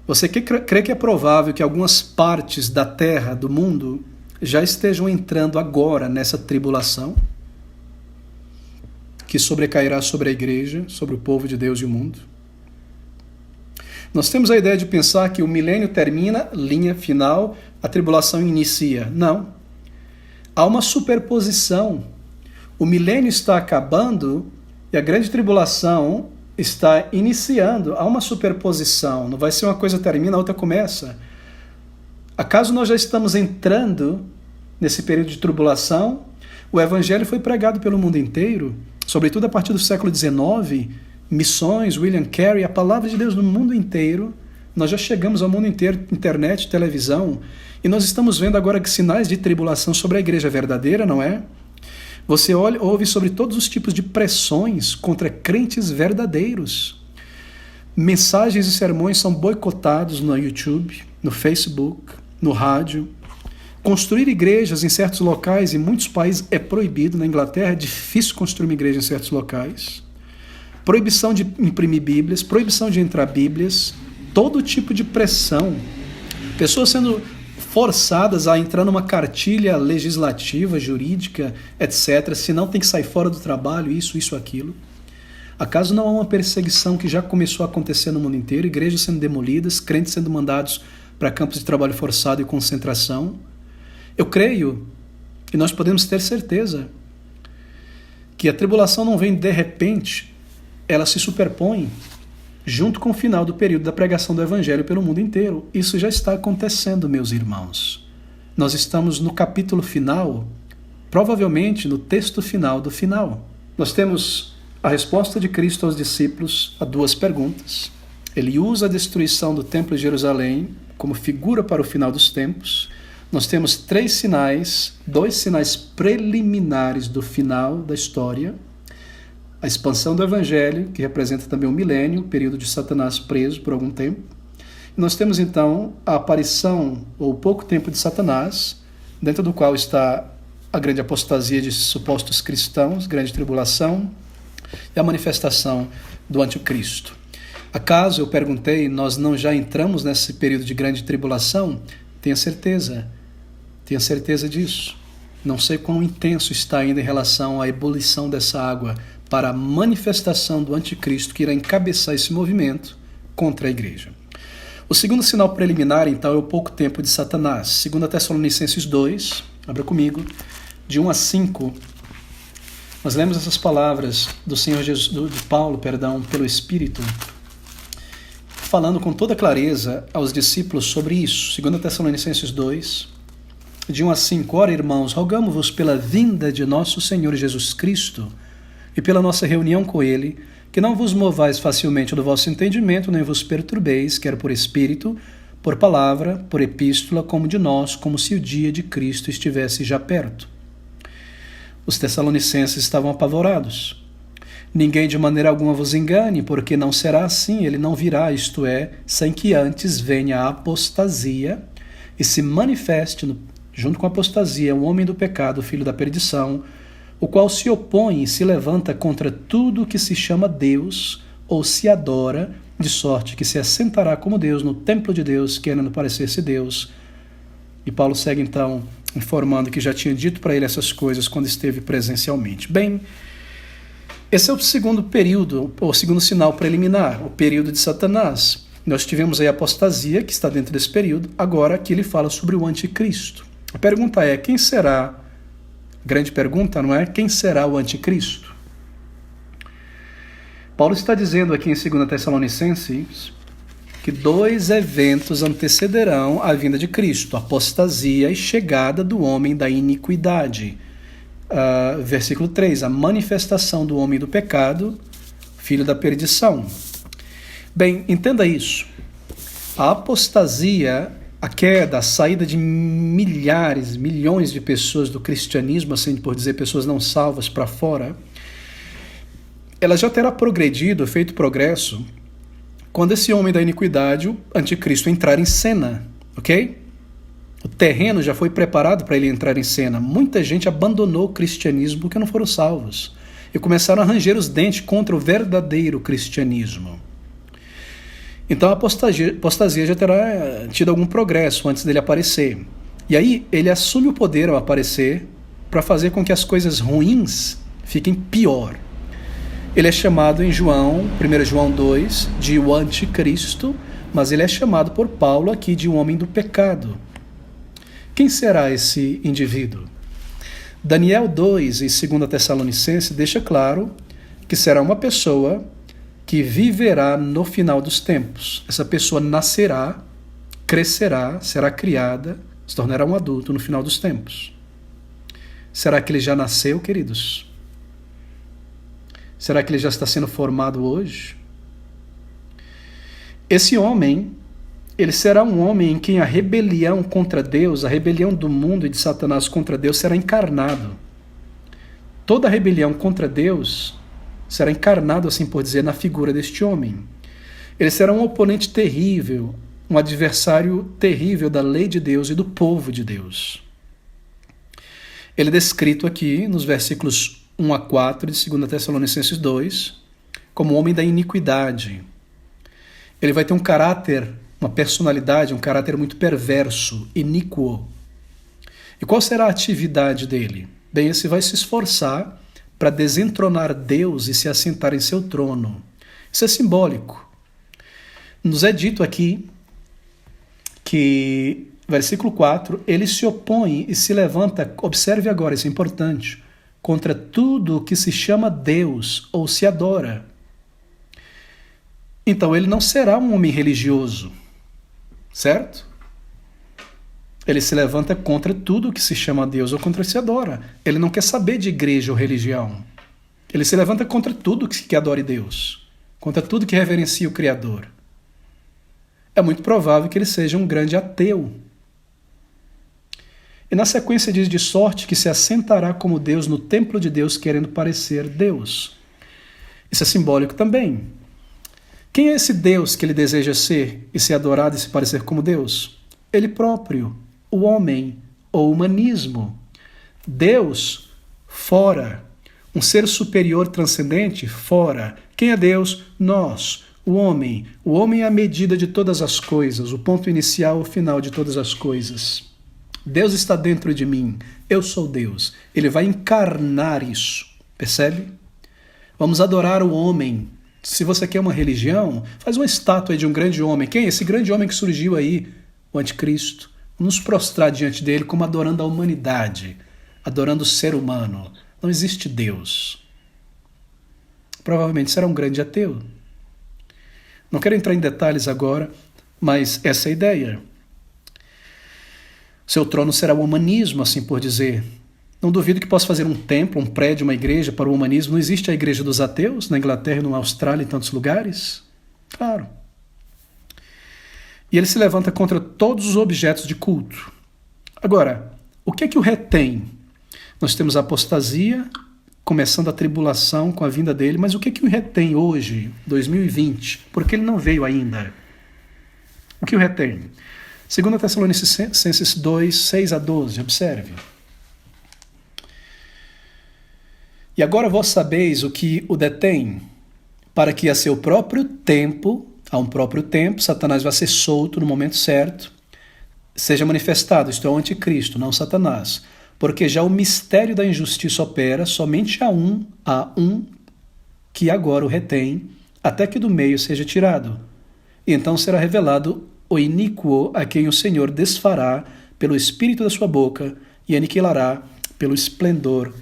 você crê que é provável que algumas partes da terra, do mundo, já estejam entrando agora nessa tribulação que sobrecairá sobre a igreja, sobre o povo de Deus e o mundo? Nós temos a ideia de pensar que o milênio termina, linha final, a tribulação inicia. Não. Há uma superposição. O milênio está acabando e a grande tribulação está iniciando. Há uma superposição. Não vai ser uma coisa termina, a outra começa. Acaso nós já estamos entrando nesse período de tribulação? O evangelho foi pregado pelo mundo inteiro, sobretudo a partir do século XIX, missões, William Carey, a palavra de Deus no mundo inteiro. Nós já chegamos ao mundo inteiro, internet, televisão, e nós estamos vendo agora sinais de tribulação sobre a igreja verdadeira, não é? Você ouve sobre todos os tipos de pressões contra crentes verdadeiros. Mensagens e sermões são boicotados no YouTube, no Facebook, no rádio. Construir igrejas em certos locais, em muitos países, é proibido. Na Inglaterra é difícil construir uma igreja em certos locais. Proibição de imprimir Bíblias, proibição de entrar Bíblias, todo tipo de pressão. Pessoas sendo forçadas a entrar numa cartilha legislativa, jurídica, etc. Se não, tem que sair fora do trabalho, isso, aquilo. Acaso não há uma perseguição que já começou a acontecer no mundo inteiro? Igrejas sendo demolidas, crentes sendo mandados para campos de trabalho forçado e concentração? Eu creio, e nós podemos ter certeza, que a tribulação não vem de repente, ela se superpõe junto com o final do período da pregação do Evangelho pelo mundo inteiro. Isso já está acontecendo, meus irmãos. Nós estamos no capítulo final, provavelmente no texto final do final. Nós temos a resposta de Cristo aos discípulos a 2 perguntas. Ele usa a destruição do Templo de Jerusalém como figura para o final dos tempos. Nós temos 3 sinais, 2 sinais preliminares do final da história. A expansão do Evangelho, que representa também o milênio, o período de Satanás preso por algum tempo. E nós temos então a aparição, ou pouco tempo de Satanás, dentro do qual está a grande apostasia de supostos cristãos, grande tribulação, e a manifestação do anticristo. Acaso, eu perguntei, nós não já entramos nesse período de grande tribulação? Tenha certeza disso. Não sei quão intenso está ainda em relação à ebulição dessa água para a manifestação do anticristo que irá encabeçar esse movimento contra a igreja. O segundo sinal preliminar, então, é o pouco tempo de Satanás. 2 Tessalonicenses 2, abra comigo, de 1 a 5, Nós lemos essas palavras do Senhor Jesus, de Paulo, pelo Espírito, falando com toda clareza aos discípulos sobre isso. 2 Tessalonicenses 2, de 1 a 5. Ora, irmãos, rogamo-vos pela vinda de nosso Senhor Jesus Cristo e pela nossa reunião com Ele, que não vos movais facilmente do vosso entendimento, nem vos perturbeis, quer por Espírito, por palavra, por epístola, como de nós, como se o dia de Cristo estivesse já perto. Os tessalonicenses estavam apavorados. Ninguém de maneira alguma vos engane, porque não será assim, ele não virá, isto é, sem que antes venha a apostasia e se manifeste, junto com a apostasia, o homem do pecado, filho da perdição, o qual se opõe e se levanta contra tudo que se chama Deus ou se adora, de sorte que se assentará como Deus no templo de Deus, querendo parecer-se Deus. E Paulo segue então informando que já tinha dito para ele essas coisas quando esteve presencialmente. Bem, esse é o segundo período, ou segundo sinal preliminar, o período de Satanás. Nós tivemos aí a apostasia, que está dentro desse período, agora aqui ele fala sobre o anticristo. A pergunta é, quem será? Grande pergunta, não é? Quem será o anticristo? Paulo está dizendo aqui em 2 Tessalonicenses que 2 eventos antecederão a vinda de Cristo, a apostasia e chegada do homem da iniquidade. Versículo 3, a manifestação do homem do pecado, filho da perdição. Bem, entenda isso. A apostasia, a queda, a saída de milhares, milhões de pessoas do cristianismo, assim por dizer, pessoas não salvas para fora, ela já terá progredido, feito progresso, quando esse homem da iniquidade, o anticristo, entrar em cena, ok? O terreno já foi preparado para ele entrar em cena. Muita gente abandonou o cristianismo porque não foram salvos e começaram a ranger os dentes contra o verdadeiro cristianismo. Então a apostasia já terá tido algum progresso antes dele aparecer. E aí ele assume o poder ao aparecer para fazer com que as coisas ruins fiquem pior. Ele é chamado em 1 João 2, de o anticristo, mas ele é chamado por Paulo aqui de um homem do pecado. Quem será esse indivíduo? Daniel 2 e 2 Tessalonicenses deixa claro que será uma pessoa que viverá no final dos tempos. Essa pessoa nascerá, crescerá, será criada, se tornará um adulto no final dos tempos. Será que ele já nasceu, queridos? Será que ele já está sendo formado hoje? Esse homem, ele será um homem em quem a rebelião contra Deus, a rebelião do mundo e de Satanás contra Deus será encarnado. Toda a rebelião contra Deus será encarnado, assim por dizer, na figura deste homem. Ele será um oponente terrível, um adversário terrível da lei de Deus e do povo de Deus. Ele é descrito aqui nos versículos 1 a 4 de 2 Tessalonicenses 2, como homem da iniquidade. Ele vai ter um caráter, uma personalidade, um caráter muito perverso, iníquo. E qual será a atividade dele? Bem, esse vai se esforçar para desentronar Deus e se assentar em seu trono. Isso é simbólico. Nos é dito aqui que, versículo 4, ele se opõe e se levanta, observe agora, isso é importante, contra tudo o que se chama Deus ou se adora. Então ele não será um homem religioso, certo? Ele se levanta contra tudo o que se chama Deus ou contra o que se adora. Ele não quer saber de igreja ou religião. Ele se levanta contra tudo que adore Deus, contra tudo que reverencia o Criador. É muito provável que ele seja um grande ateu. E na sequência diz, de sorte que se assentará como Deus no templo de Deus, querendo parecer Deus. Isso é simbólico também. Quem é esse Deus que ele deseja ser e ser adorado e se parecer como Deus? Ele próprio, o homem, o humanismo. Deus, fora. Um ser superior transcendente, fora. Quem é Deus? Nós, o homem. O homem é a medida de todas as coisas, o ponto inicial e o final de todas as coisas. Deus está dentro de mim, eu sou Deus. Ele vai encarnar isso, percebe? Vamos adorar o homem. Se você quer uma religião, faz uma estátua de um grande homem. Quem é esse grande homem que surgiu aí? O anticristo. Vamos nos prostrar diante dele como adorando a humanidade, adorando o ser humano, não existe Deus. Provavelmente será um grande ateu. Não quero entrar em detalhes agora, mas essa é a ideia. Seu trono será o humanismo, assim por dizer. Não duvido que possa fazer um templo, um prédio, uma igreja para o humanismo. Não existe a igreja dos ateus na Inglaterra, na Austrália e em tantos lugares? Claro. E ele se levanta contra todos os objetos de culto. Agora, o que é que o retém? Nós temos a apostasia, começando a tribulação com a vinda dele, mas o que é que o retém hoje, 2020? Porque ele não veio ainda. O que o retém? 2 Tessalonicenses 2, 6 a 12, observe. E agora vós sabeis o que o detém, para que a seu próprio tempo, a um próprio tempo, Satanás vai ser solto no momento certo, seja manifestado, isto é, o anticristo, não Satanás. Porque já o mistério da injustiça opera, somente há um que agora o retém, até que do meio seja tirado. E então será revelado o iníquo a quem o Senhor desfará pelo espírito da sua boca e aniquilará pelo esplendor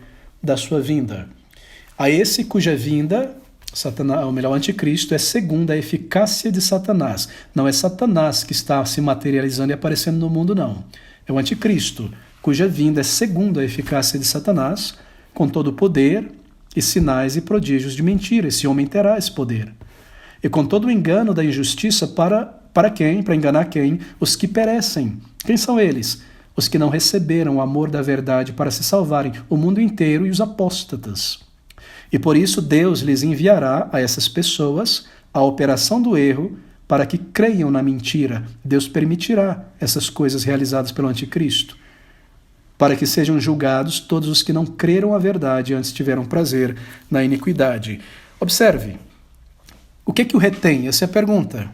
da sua vinda. A esse cuja vinda, Satanás, ou melhor, o anticristo, é segundo a eficácia de Satanás. Não é Satanás que está se materializando e aparecendo no mundo, não. É o anticristo, cuja vinda é segundo a eficácia de Satanás, com todo o poder e sinais e prodígios de mentira. Esse homem terá esse poder. E com todo o engano da injustiça para quem? Para enganar quem? Os que perecem. Quem são eles? Os que não receberam o amor da verdade para se salvarem, o mundo inteiro e os apóstatas. E por isso Deus lhes enviará a essas pessoas a operação do erro para que creiam na mentira. Deus permitirá essas coisas realizadas pelo anticristo, para que sejam julgados todos os que não creram a verdade e antes tiveram prazer na iniquidade. Observe, o que o retém? Essa é a pergunta.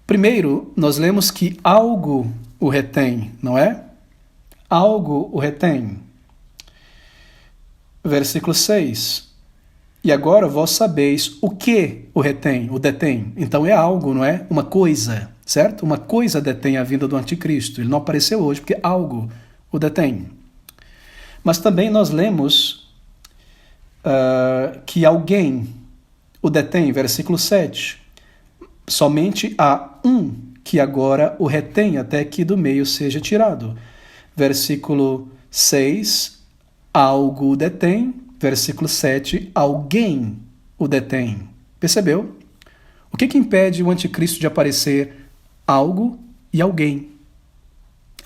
Primeiro, nós lemos que algo o retém, não é? Algo o retém. Versículo 6. E agora vós sabeis o que o retém, o detém. Então é algo, não é? Uma coisa, certo? Uma coisa detém a vinda do anticristo. Ele não apareceu hoje porque algo o detém. Mas também nós lemos que alguém o detém, versículo 7. Somente há um que agora o retém até que do meio seja tirado. Versículo 6, algo o detém. Versículo 7, alguém o detém. Percebeu? O que impede o anticristo de aparecer? Algo e alguém.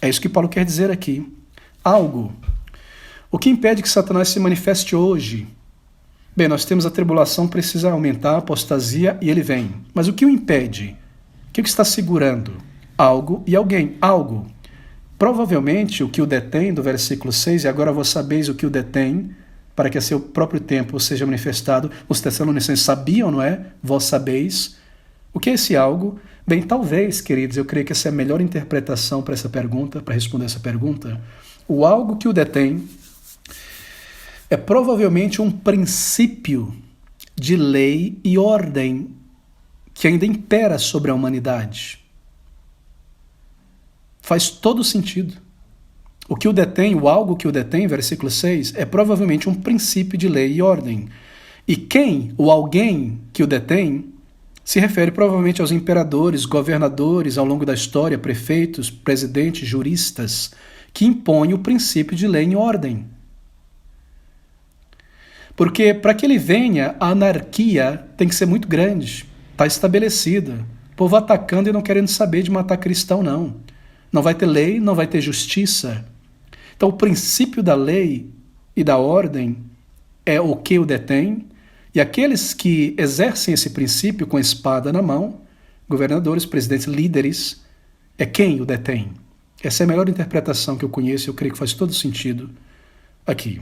É isso que Paulo quer dizer aqui. Algo. O que impede que Satanás se manifeste hoje? Bem, nós temos a tribulação, precisa aumentar, a apostasia, e ele vem. Mas o que o impede? O que está segurando? Algo e alguém. Algo. Provavelmente o que o detém, do versículo 6, e agora vós sabeis o que o detém, para que a seu próprio tempo seja manifestado. Os Tessalonicenses sabiam, não é? Vós sabeis. O que é esse algo? Bem, talvez, queridos, eu creio que essa é a melhor interpretação para essa pergunta, para responder essa pergunta. O algo que o detém é provavelmente um princípio de lei e ordem que ainda impera sobre a humanidade. Faz todo sentido. O que o detém, o algo que o detém, versículo 6, é provavelmente um princípio de lei e ordem. E quem, o alguém que o detém, se refere provavelmente aos imperadores, governadores ao longo da história, prefeitos, presidentes, juristas, que impõem o princípio de lei e ordem. Porque para que ele venha, a anarquia tem que ser muito grande, está estabelecida. O povo atacando e não querendo saber de matar cristão, não. Não vai ter lei, não vai ter justiça. Então o princípio da lei e da ordem é o que o detém, e aqueles que exercem esse princípio com a espada na mão, governadores, presidentes, líderes, é quem o detém. Essa é a melhor interpretação que eu conheço e eu creio que faz todo sentido aqui.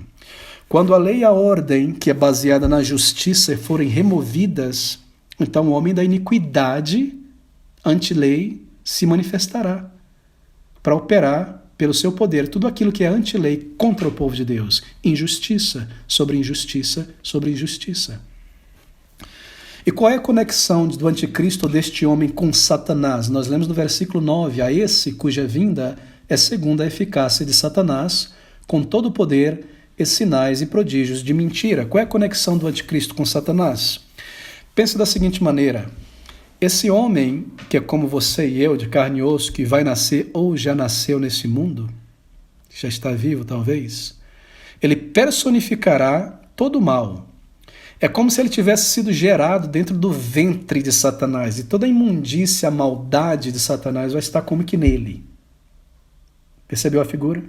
Quando a lei e a ordem, que é baseada na justiça, forem removidas, então o homem da iniquidade, anti-lei, se manifestará para operar pelo seu poder tudo aquilo que é anti-lei contra o povo de Deus. Injustiça sobre injustiça sobre injustiça. E qual é a conexão do anticristo deste homem com Satanás? Nós lemos no versículo 9, a esse cuja vinda é segundo a eficácia de Satanás, com todo o poder e sinais e prodígios de mentira. Qual é a conexão do anticristo com Satanás? Pense da seguinte maneira: esse homem, que é como você e eu, de carne e osso, que vai nascer ou já nasceu nesse mundo, já está vivo talvez, ele personificará todo o mal. É como se ele tivesse sido gerado dentro do ventre de Satanás, e toda a imundícia, a maldade de Satanás vai estar como que nele. Percebeu a figura?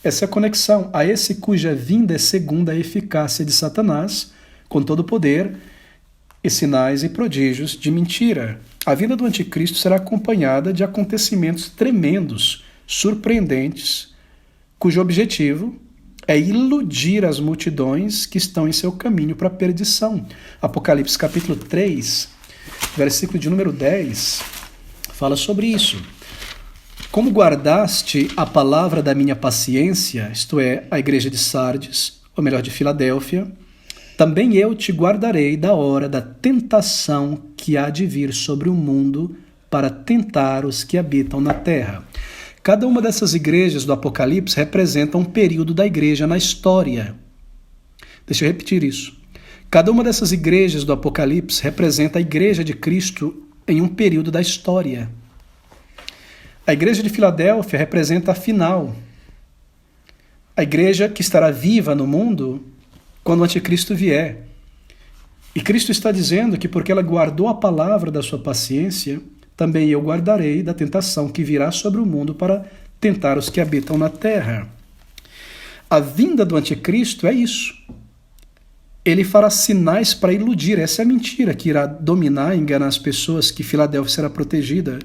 Essa é a conexão a esse cuja vinda é segundo a eficácia de Satanás, com todo o poder e sinais e prodígios de mentira. A vinda do anticristo será acompanhada de acontecimentos tremendos, surpreendentes, cujo objetivo é iludir as multidões que estão em seu caminho para a perdição. Apocalipse capítulo 3, versículo de número 10, fala sobre isso. Como guardaste a palavra da minha paciência, isto é, a igreja de Sardes, ou melhor, de Filadélfia, também eu te guardarei da hora da tentação que há de vir sobre o mundo para tentar os que habitam na terra. Cada uma dessas igrejas do Apocalipse representa um período da igreja na história. Deixa eu repetir isso. Cada uma dessas igrejas do Apocalipse representa a igreja de Cristo em um período da história. A igreja de Filadélfia representa a final. A igreja que estará viva no mundo quando o anticristo vier. E Cristo está dizendo que porque ela guardou a palavra da sua paciência, também eu guardarei da tentação que virá sobre o mundo para tentar os que habitam na terra. A vinda do anticristo é isso. Ele fará sinais para iludir. Essa é a mentira que irá dominar e enganar as pessoas, que Filadélfia será protegida.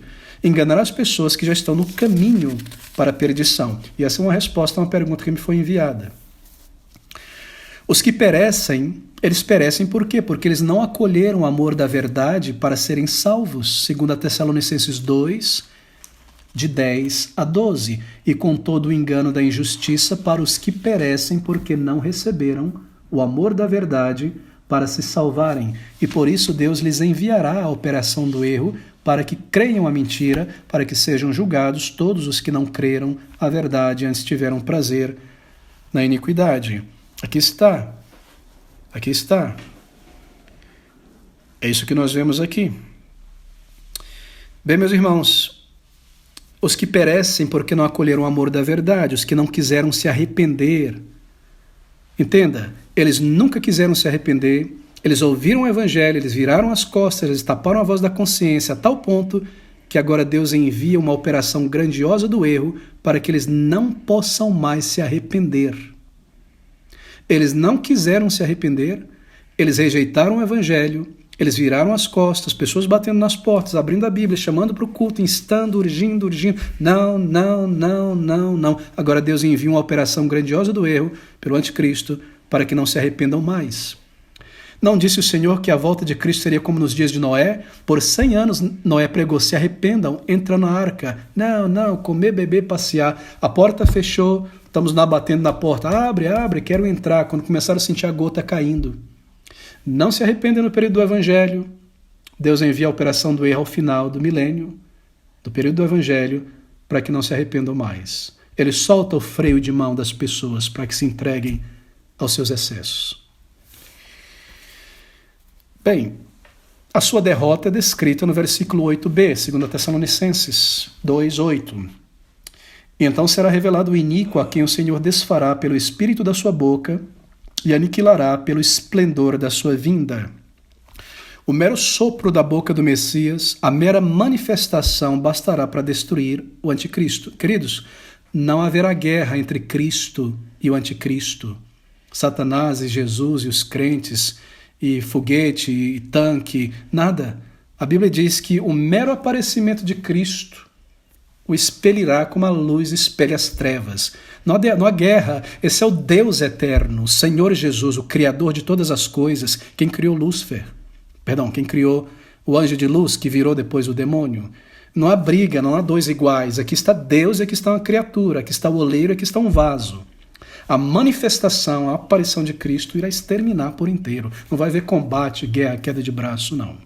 Enganará as pessoas que já estão no caminho para a perdição. E essa é uma resposta a uma pergunta que me foi enviada. Os que perecem, eles perecem por quê? Porque eles não acolheram o amor da verdade para serem salvos, segundo a Tessalonicenses 2, de 10 a 12, e com todo o engano da injustiça para os que perecem porque não receberam o amor da verdade para se salvarem. E por isso Deus lhes enviará a operação do erro para que creiam a mentira, para que sejam julgados todos os que não creram a verdade antes tiveram prazer na iniquidade. Aqui está. Aqui está. É isso que nós vemos aqui. Bem, meus irmãos, os que perecem porque não acolheram o amor da verdade, os que não quiseram se arrepender. Entenda, eles nunca quiseram se arrepender, eles ouviram o evangelho, eles viraram as costas, eles taparam a voz da consciência a tal ponto que agora Deus envia uma operação grandiosa do erro para que eles não possam mais se arrepender. Eles não quiseram se arrepender, eles rejeitaram o evangelho, eles viraram as costas, pessoas batendo nas portas, abrindo a Bíblia, chamando para o culto, instando, urgindo. Não, não, não, não, não. Agora Deus envia uma operação grandiosa do erro pelo anticristo para que não se arrependam mais. Não disse o Senhor que a volta de Cristo seria como nos dias de Noé? Por 100 anos Noé pregou, se arrependam, entra na arca. Não, não, comer, beber, passear. A porta fechou, estamos lá batendo na porta. Abre, abre, quero entrar. Quando começaram a sentir a gota caindo. Não se arrependem no período do Evangelho. Deus envia a operação do erro ao final do milênio, do período do Evangelho, para que não se arrependam mais. Ele solta o freio de mão das pessoas para que se entreguem aos seus excessos. Bem, a sua derrota é descrita no versículo 8b, 2 Tessalonicenses 2:8. E então será revelado o iníquo a quem o Senhor desfará pelo espírito da sua boca e aniquilará pelo esplendor da sua vinda. O mero sopro da boca do Messias, a mera manifestação bastará para destruir o anticristo. Queridos, não haverá guerra entre Cristo e o anticristo, Satanás e Jesus e os crentes, e foguete, e tanque, nada. A Bíblia diz que o mero aparecimento de Cristo o expelirá como a luz espelha as trevas. Não há guerra. Esse é o Deus eterno, o Senhor Jesus, o Criador de todas as coisas, quem criou Lúcifer. Quem criou o anjo de luz, que virou depois o demônio. Não há briga, não há dois iguais. Aqui está Deus e aqui está uma criatura, aqui está o oleiro e aqui está um vaso. A manifestação, a aparição de Cristo irá exterminar por inteiro. Não vai haver combate, guerra, queda de braço, não.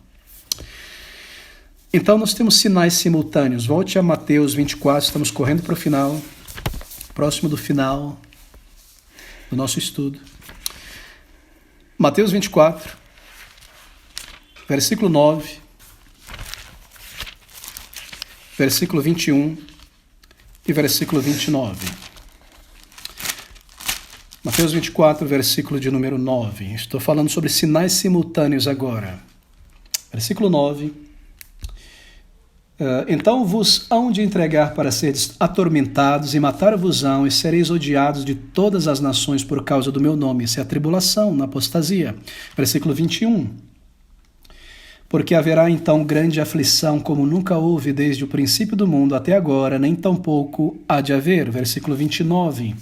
Então nós temos sinais simultâneos. Volte a Mateus 24, estamos correndo para o final, próximo do final. do nosso estudo. Mateus 24, versículo 9, versículo 21 e versículo 29. Mateus 24, versículo de número 9. Estou falando sobre sinais simultâneos agora. Versículo 9. Então vos hão de entregar para seres atormentados e matar-vos-ão e sereis odiados de todas as nações por causa do meu nome. Isso é a tribulação, na apostasia. Versículo 21. Porque haverá então grande aflição, como nunca houve desde o princípio do mundo até agora, nem tampouco há de haver. Versículo 29.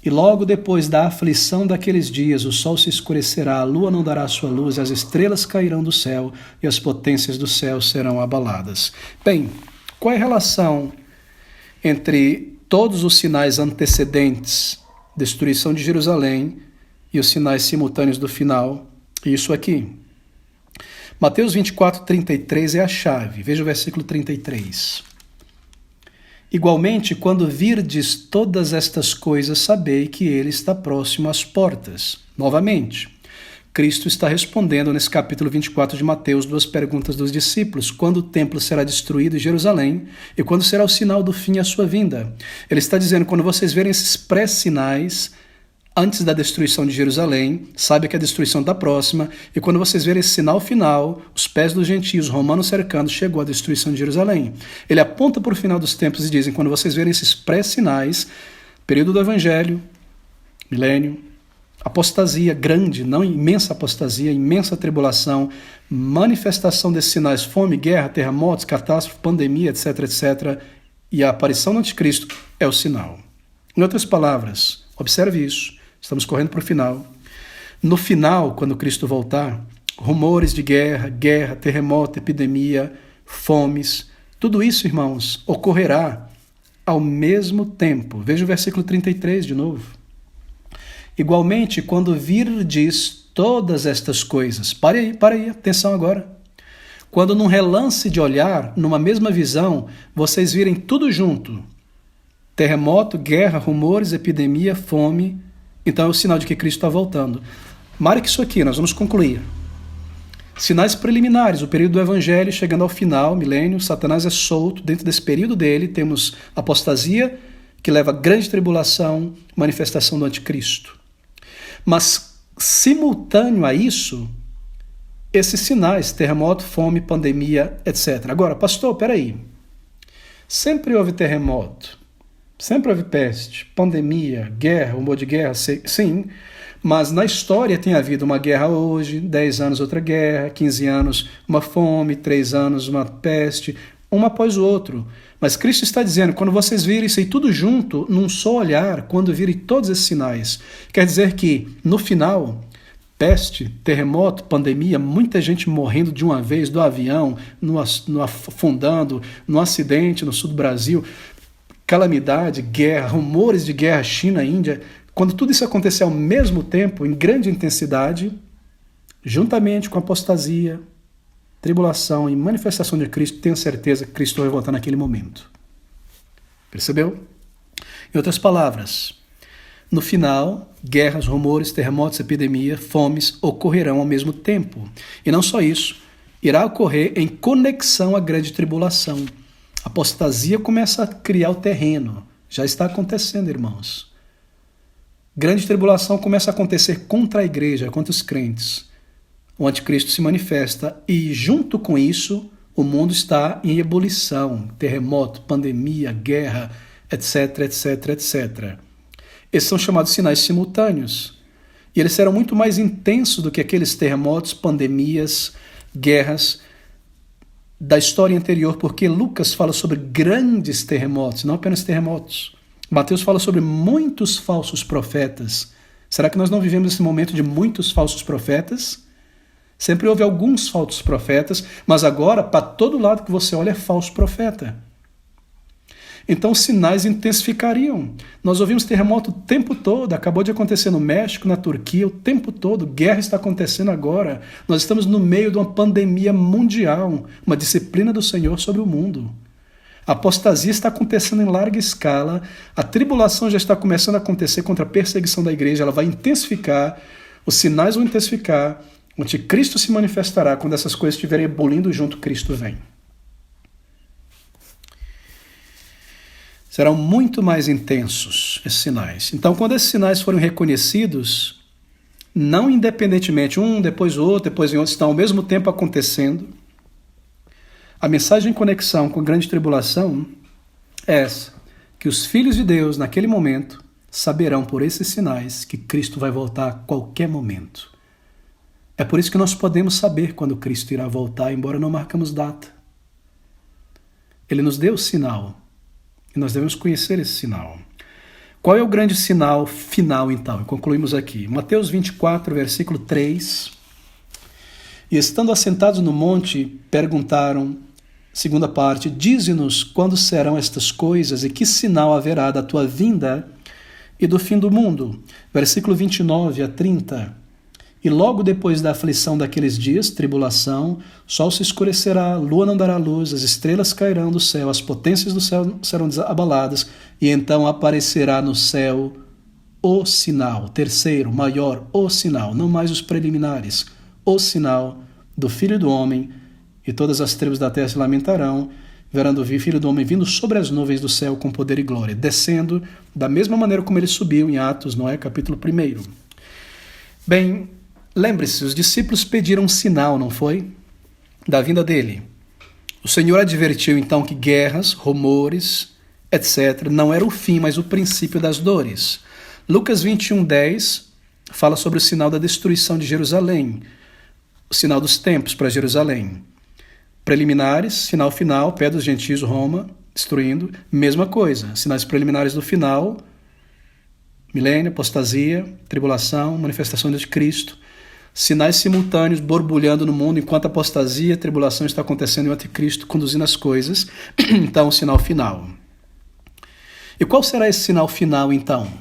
E logo depois da aflição daqueles dias, o sol se escurecerá, a lua não dará sua luz, e as estrelas cairão do céu, e as potências do céu serão abaladas. Bem, qual é a relação entre todos os sinais antecedentes, destruição de Jerusalém, e os sinais simultâneos do final? Isso aqui. Mateus 24, 33 é a chave. Veja o versículo 33. Igualmente, quando virdes todas estas coisas, sabei que ele está próximo às portas. Novamente, Cristo está respondendo nesse capítulo 24 de Mateus duas perguntas dos discípulos: quando o templo será destruído em Jerusalém e quando será o sinal do fim à sua vinda. Ele está dizendo, quando vocês verem esses pré-sinais antes da destruição de Jerusalém, sabe que a destruição está próxima, e quando vocês verem esse sinal final, os pés dos gentios, romanos cercando, chegou a destruição de Jerusalém. Ele aponta para o final dos tempos e diz, quando vocês verem esses pré-sinais, período do Evangelho, milênio, apostasia grande, não imensa apostasia, imensa tribulação, manifestação desses sinais, fome, guerra, terremotos, catástrofe, pandemia, etc., etc., e a aparição do anticristo é o sinal. Em outras palavras, observe isso. Estamos correndo para o final. No final, quando Cristo voltar, rumores de guerra, terremoto, epidemia, fomes, tudo isso, irmãos, ocorrerá ao mesmo tempo. Veja o versículo 33 de novo. Igualmente, quando virdes todas estas coisas, pare aí, atenção agora. Quando num relance de olhar, numa mesma visão, vocês virem tudo junto, terremoto, guerra, rumores, epidemia, fome, então é o sinal de que Cristo está voltando. Marque isso aqui, nós vamos concluir. Sinais preliminares, o período do Evangelho chegando ao final, milênio, Satanás é solto, dentro desse período dele temos apostasia, que leva a grande tribulação, manifestação do anticristo. Mas, simultâneo a isso, esses sinais, terremoto, fome, pandemia, etc. Agora, pastor, peraí, sempre houve terremoto, sempre houve peste, pandemia, guerra, rumor de guerra, sim, mas na história tem havido uma guerra hoje, 10 anos outra guerra, 15 anos uma fome, 3 anos uma peste, um após o outro. Mas Cristo está dizendo, quando vocês virem isso aí tudo junto, num só olhar, quando virem todos esses sinais, quer dizer que no final, peste, terremoto, pandemia, muita gente morrendo de uma vez do avião, no afundando, no acidente no sul do Brasil, calamidade, guerra, rumores de guerra, China, Índia, quando tudo isso acontecer ao mesmo tempo, em grande intensidade, juntamente com a apostasia, tribulação e manifestação de Cristo, tenho certeza que Cristo vai voltar naquele momento. Percebeu? Em outras palavras, no final, guerras, rumores, terremotos, epidemia, fomes ocorrerão ao mesmo tempo. E não só isso, irá ocorrer em conexão à grande tribulação. A apostasia começa a criar o terreno. Já está acontecendo, irmãos. Grande tribulação começa a acontecer contra a igreja, contra os crentes. O anticristo se manifesta e, junto com isso, o mundo está em ebulição. Terremoto, pandemia, guerra, etc, etc, etc. Esses são chamados sinais simultâneos. E eles serão muito mais intensos do que aqueles terremotos, pandemias, guerras da história anterior, porque Lucas fala sobre grandes terremotos, não apenas terremotos. Mateus fala sobre muitos falsos profetas. Será que nós não vivemos esse momento de muitos falsos profetas? Sempre houve alguns falsos profetas, mas agora, para todo lado que você olha, é falso profeta. Então os sinais intensificariam. Nós ouvimos terremoto o tempo todo, acabou de acontecer no México, na Turquia, o tempo todo, guerra está acontecendo agora. Nós estamos no meio de uma pandemia mundial, uma disciplina do Senhor sobre o mundo. A apostasia está acontecendo em larga escala, a tribulação já está começando a acontecer contra a perseguição da igreja, ela vai intensificar, os sinais vão intensificar, o anticristo se manifestará quando essas coisas estiverem ebulindo junto, Cristo vem. Serão muito mais intensos esses sinais. Então, quando esses sinais forem reconhecidos, não independentemente, um depois o outro, depois em outro, estão ao mesmo tempo acontecendo, a mensagem em conexão com a grande tribulação é essa, que os filhos de Deus, naquele momento, saberão por esses sinais que Cristo vai voltar a qualquer momento. É por isso que nós podemos saber quando Cristo irá voltar, embora não marcamos data. Ele nos deu o sinal, e nós devemos conhecer esse sinal. Qual é o grande sinal final, então? E concluímos aqui. Mateus 24, versículo 3. E estando assentados no monte, perguntaram, segunda parte, dize-nos quando serão estas coisas e que sinal haverá da tua vinda e do fim do mundo. Versículo 29 a 30. E logo depois da aflição daqueles dias, tribulação, sol se escurecerá, lua não dará luz, as estrelas cairão do céu, as potências do céu serão abaladas, e então aparecerá no céu o sinal, terceiro, maior, o sinal, não mais os preliminares, o sinal do Filho do Homem, e todas as tribos da terra se lamentarão, verão o Filho do Homem vindo sobre as nuvens do céu com poder e glória, descendo da mesma maneira como ele subiu em Atos, Noé, capítulo 1. Bem, lembre-se, os discípulos pediram um sinal, não foi? Da vinda dele. O Senhor advertiu então que guerras, rumores, etc., não era o fim, mas o princípio das dores. Lucas 21:10 fala sobre o sinal da destruição de Jerusalém, o sinal dos tempos para Jerusalém. Preliminares, sinal final, pé dos gentios, Roma, destruindo, mesma coisa. Sinais preliminares do final, milênio, apostasia, tribulação, manifestação de Cristo. Sinais simultâneos borbulhando no mundo enquanto a apostasia, a tribulação está acontecendo e o anticristo conduzindo as coisas. Então, o sinal final. E qual será esse sinal final, então?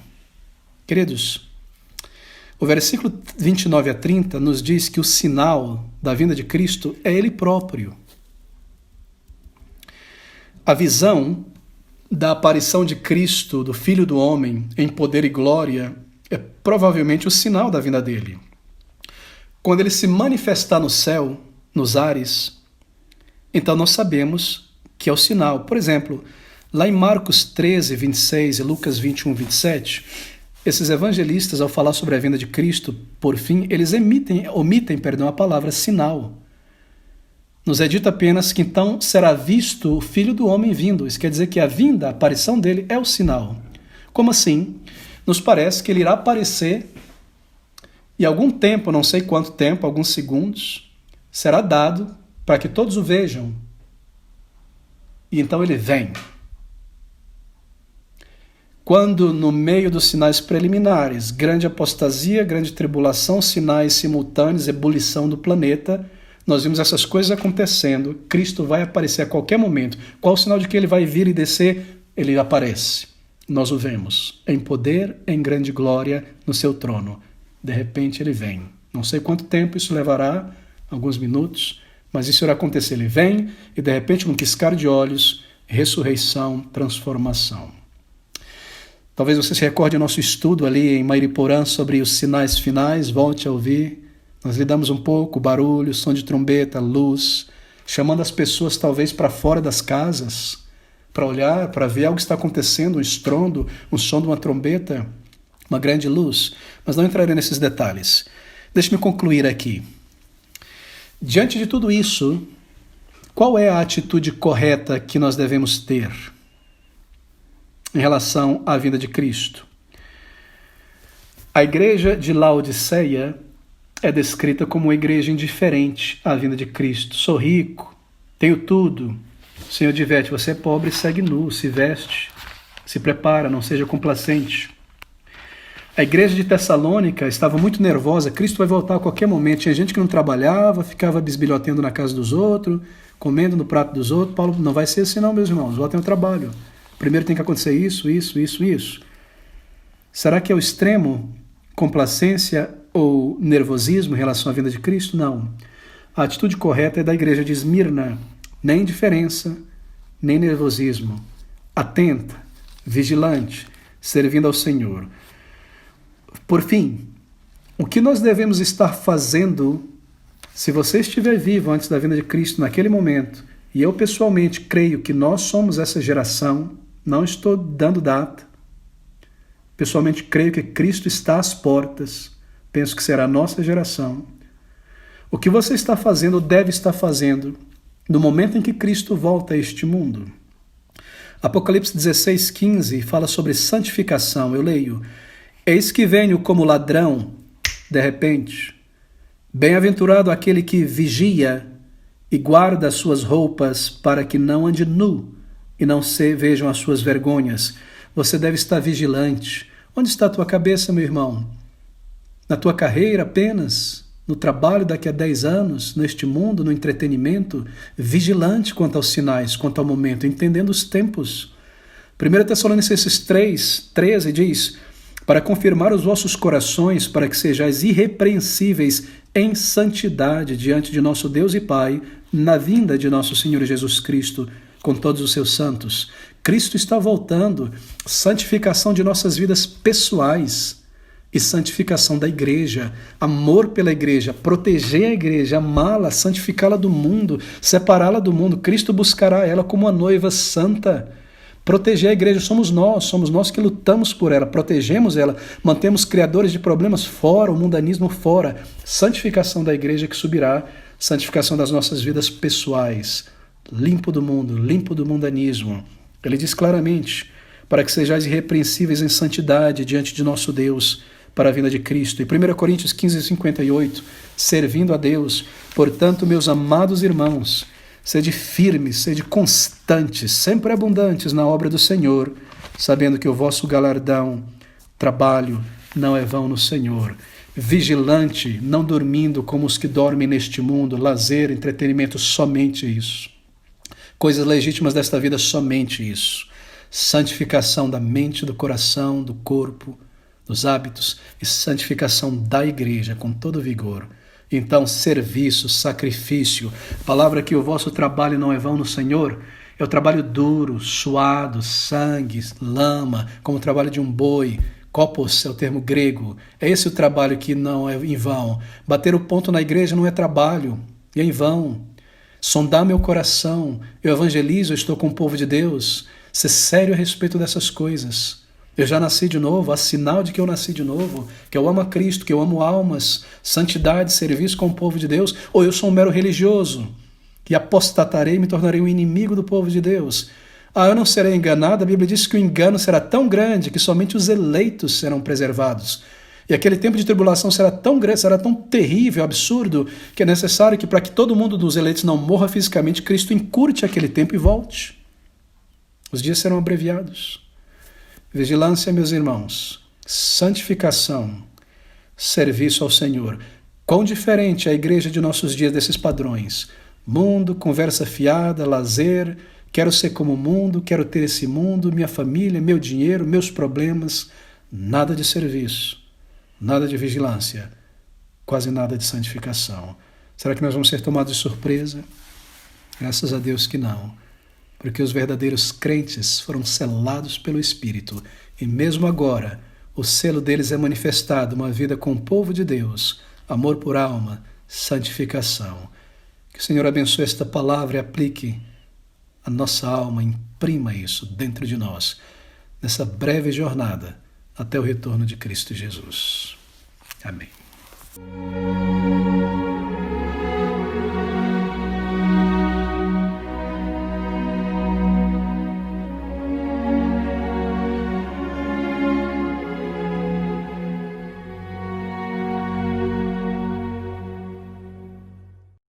Queridos, o versículo 29 a 30 nos diz que o sinal da vinda de Cristo é Ele próprio. A visão da aparição de Cristo, do Filho do Homem, em poder e glória, é provavelmente o sinal da vinda dele. Quando ele se manifestar no céu, nos ares, então nós sabemos que é o sinal. Por exemplo, lá em Marcos 13, 26 e Lucas 21, 27, esses evangelistas, ao falar sobre a vinda de Cristo, por fim, eles omitem a palavra sinal. Nos é dito apenas que então será visto o Filho do Homem vindo. Isso quer dizer que a vinda, a aparição dele é o sinal. Como assim? Nos parece que ele irá aparecer e algum tempo, não sei quanto tempo, alguns segundos, será dado para que todos o vejam. E então ele vem. Quando no meio dos sinais preliminares, grande apostasia, grande tribulação, sinais simultâneos, ebulição do planeta, nós vimos essas coisas acontecendo, Cristo vai aparecer a qualquer momento. Qual o sinal de que ele vai vir e descer? Ele aparece. Nós o vemos em poder, em grande glória, no seu trono. De repente ele vem. Não sei quanto tempo isso levará, alguns minutos, mas isso irá acontecer. Ele vem e de repente, num piscar de olhos, ressurreição, transformação. Talvez você se recorde do nosso estudo ali em Mairiporã sobre os sinais finais, volte a ouvir. Nós lidamos um pouco, barulho, som de trombeta, luz, chamando as pessoas talvez para fora das casas, para olhar, para ver algo que está acontecendo, um estrondo, um som de uma trombeta, uma grande luz. Mas não entrarei nesses detalhes. Deixe-me concluir aqui. Diante de tudo isso, qual é a atitude correta que nós devemos ter em relação à vinda de Cristo? A igreja de Laodiceia é descrita como uma igreja indiferente à vinda de Cristo. Sou rico, tenho tudo. O Senhor adverte, você é pobre, segue nu, se veste, se prepara, não seja complacente. A igreja de Tessalônica estava muito nervosa, Cristo vai voltar a qualquer momento. Tinha gente que não trabalhava, ficava bisbilhotendo na casa dos outros, comendo no prato dos outros. Paulo, não vai ser assim não, meus irmãos, voltem ao trabalho. Primeiro tem que acontecer isso. Será que é o extremo complacência ou nervosismo em relação à vinda de Cristo? Não. A atitude correta é da igreja de Esmirna. Nem indiferença, nem nervosismo. Atenta, vigilante, servindo ao Senhor. Por fim, o que nós devemos estar fazendo, se você estiver vivo antes da vinda de Cristo naquele momento, e eu pessoalmente creio que nós somos essa geração, não estou dando data, pessoalmente creio que Cristo está às portas, penso que será a nossa geração. O que você está fazendo ou deve estar fazendo no momento em que Cristo volta a este mundo? Apocalipse 16:15 fala sobre santificação. Eu leio: eis que venho como ladrão, de repente. Bem-aventurado aquele que vigia e guarda as suas roupas para que não ande nu e não se vejam as suas vergonhas. Você deve estar vigilante. Onde está a tua cabeça, meu irmão? Na tua carreira apenas? No trabalho daqui a 10 anos? Neste mundo, no entretenimento? Vigilante quanto aos sinais, quanto ao momento, entendendo os tempos. 1 Tessalonicenses 3:13 diz: para confirmar os vossos corações, para que sejais irrepreensíveis em santidade diante de nosso Deus e Pai, na vinda de nosso Senhor Jesus Cristo, com todos os seus santos. Cristo está voltando. Santificação de nossas vidas pessoais e santificação da igreja. Amor pela igreja, proteger a igreja, amá-la, santificá-la do mundo, separá-la do mundo. Cristo buscará ela como uma noiva santa. Proteger a igreja somos nós que lutamos por ela, protegemos ela, mantemos criadores de problemas fora, o mundanismo fora. Santificação da igreja que subirá, santificação das nossas vidas pessoais, limpo do mundo, limpo do mundanismo. Ele diz claramente: para que sejais irrepreensíveis em santidade diante de nosso Deus, para a vinda de Cristo. E 1 Coríntios 15:58, servindo a Deus. Portanto, meus amados irmãos, sede firmes, sede constantes, sempre abundantes na obra do Senhor, sabendo que o vosso galardão, trabalho, não é vão no Senhor. Vigilante, não dormindo como os que dormem neste mundo, lazer, entretenimento, somente isso. Coisas legítimas desta vida, somente isso. Santificação da mente, do coração, do corpo, dos hábitos e santificação da igreja com todo vigor. Então, serviço, sacrifício, palavra que o vosso trabalho não é vão no Senhor, é o trabalho duro, suado, sangue, lama, como o trabalho de um boi. Kopos é o termo grego. É esse o trabalho que não é em vão. Bater o ponto na igreja não é trabalho, é em vão. Sondar meu coração, eu evangelizo, eu estou com o povo de Deus. Ser sério a respeito dessas coisas. Eu já nasci de novo, há sinal de que eu nasci de novo, que eu amo a Cristo, que eu amo almas, santidade, serviço com o povo de Deus, ou eu sou um mero religioso, que apostatarei e me tornarei um inimigo do povo de Deus. Eu não serei enganado, a Bíblia diz que o engano será tão grande que somente os eleitos serão preservados. E aquele tempo de tribulação será tão grande, será tão terrível, absurdo, que é necessário que para que todo mundo dos eleitos não morra fisicamente, Cristo encurte aquele tempo e volte. Os dias serão abreviados. Vigilância, meus irmãos, santificação, serviço ao Senhor. Quão diferente é a igreja de nossos dias desses padrões. Mundo, conversa fiada, lazer, quero ser como o mundo, quero ter esse mundo, minha família, meu dinheiro, meus problemas. Nada de serviço, nada de vigilância, quase nada de santificação. Será que nós vamos ser tomados de surpresa? Graças a Deus que não. Porque os verdadeiros crentes foram selados pelo Espírito, e mesmo agora o selo deles é manifestado, uma vida com o povo de Deus, amor por alma, santificação. Que o Senhor abençoe esta palavra e aplique a nossa alma, imprima isso dentro de nós, nessa breve jornada até o retorno de Cristo Jesus. Amém.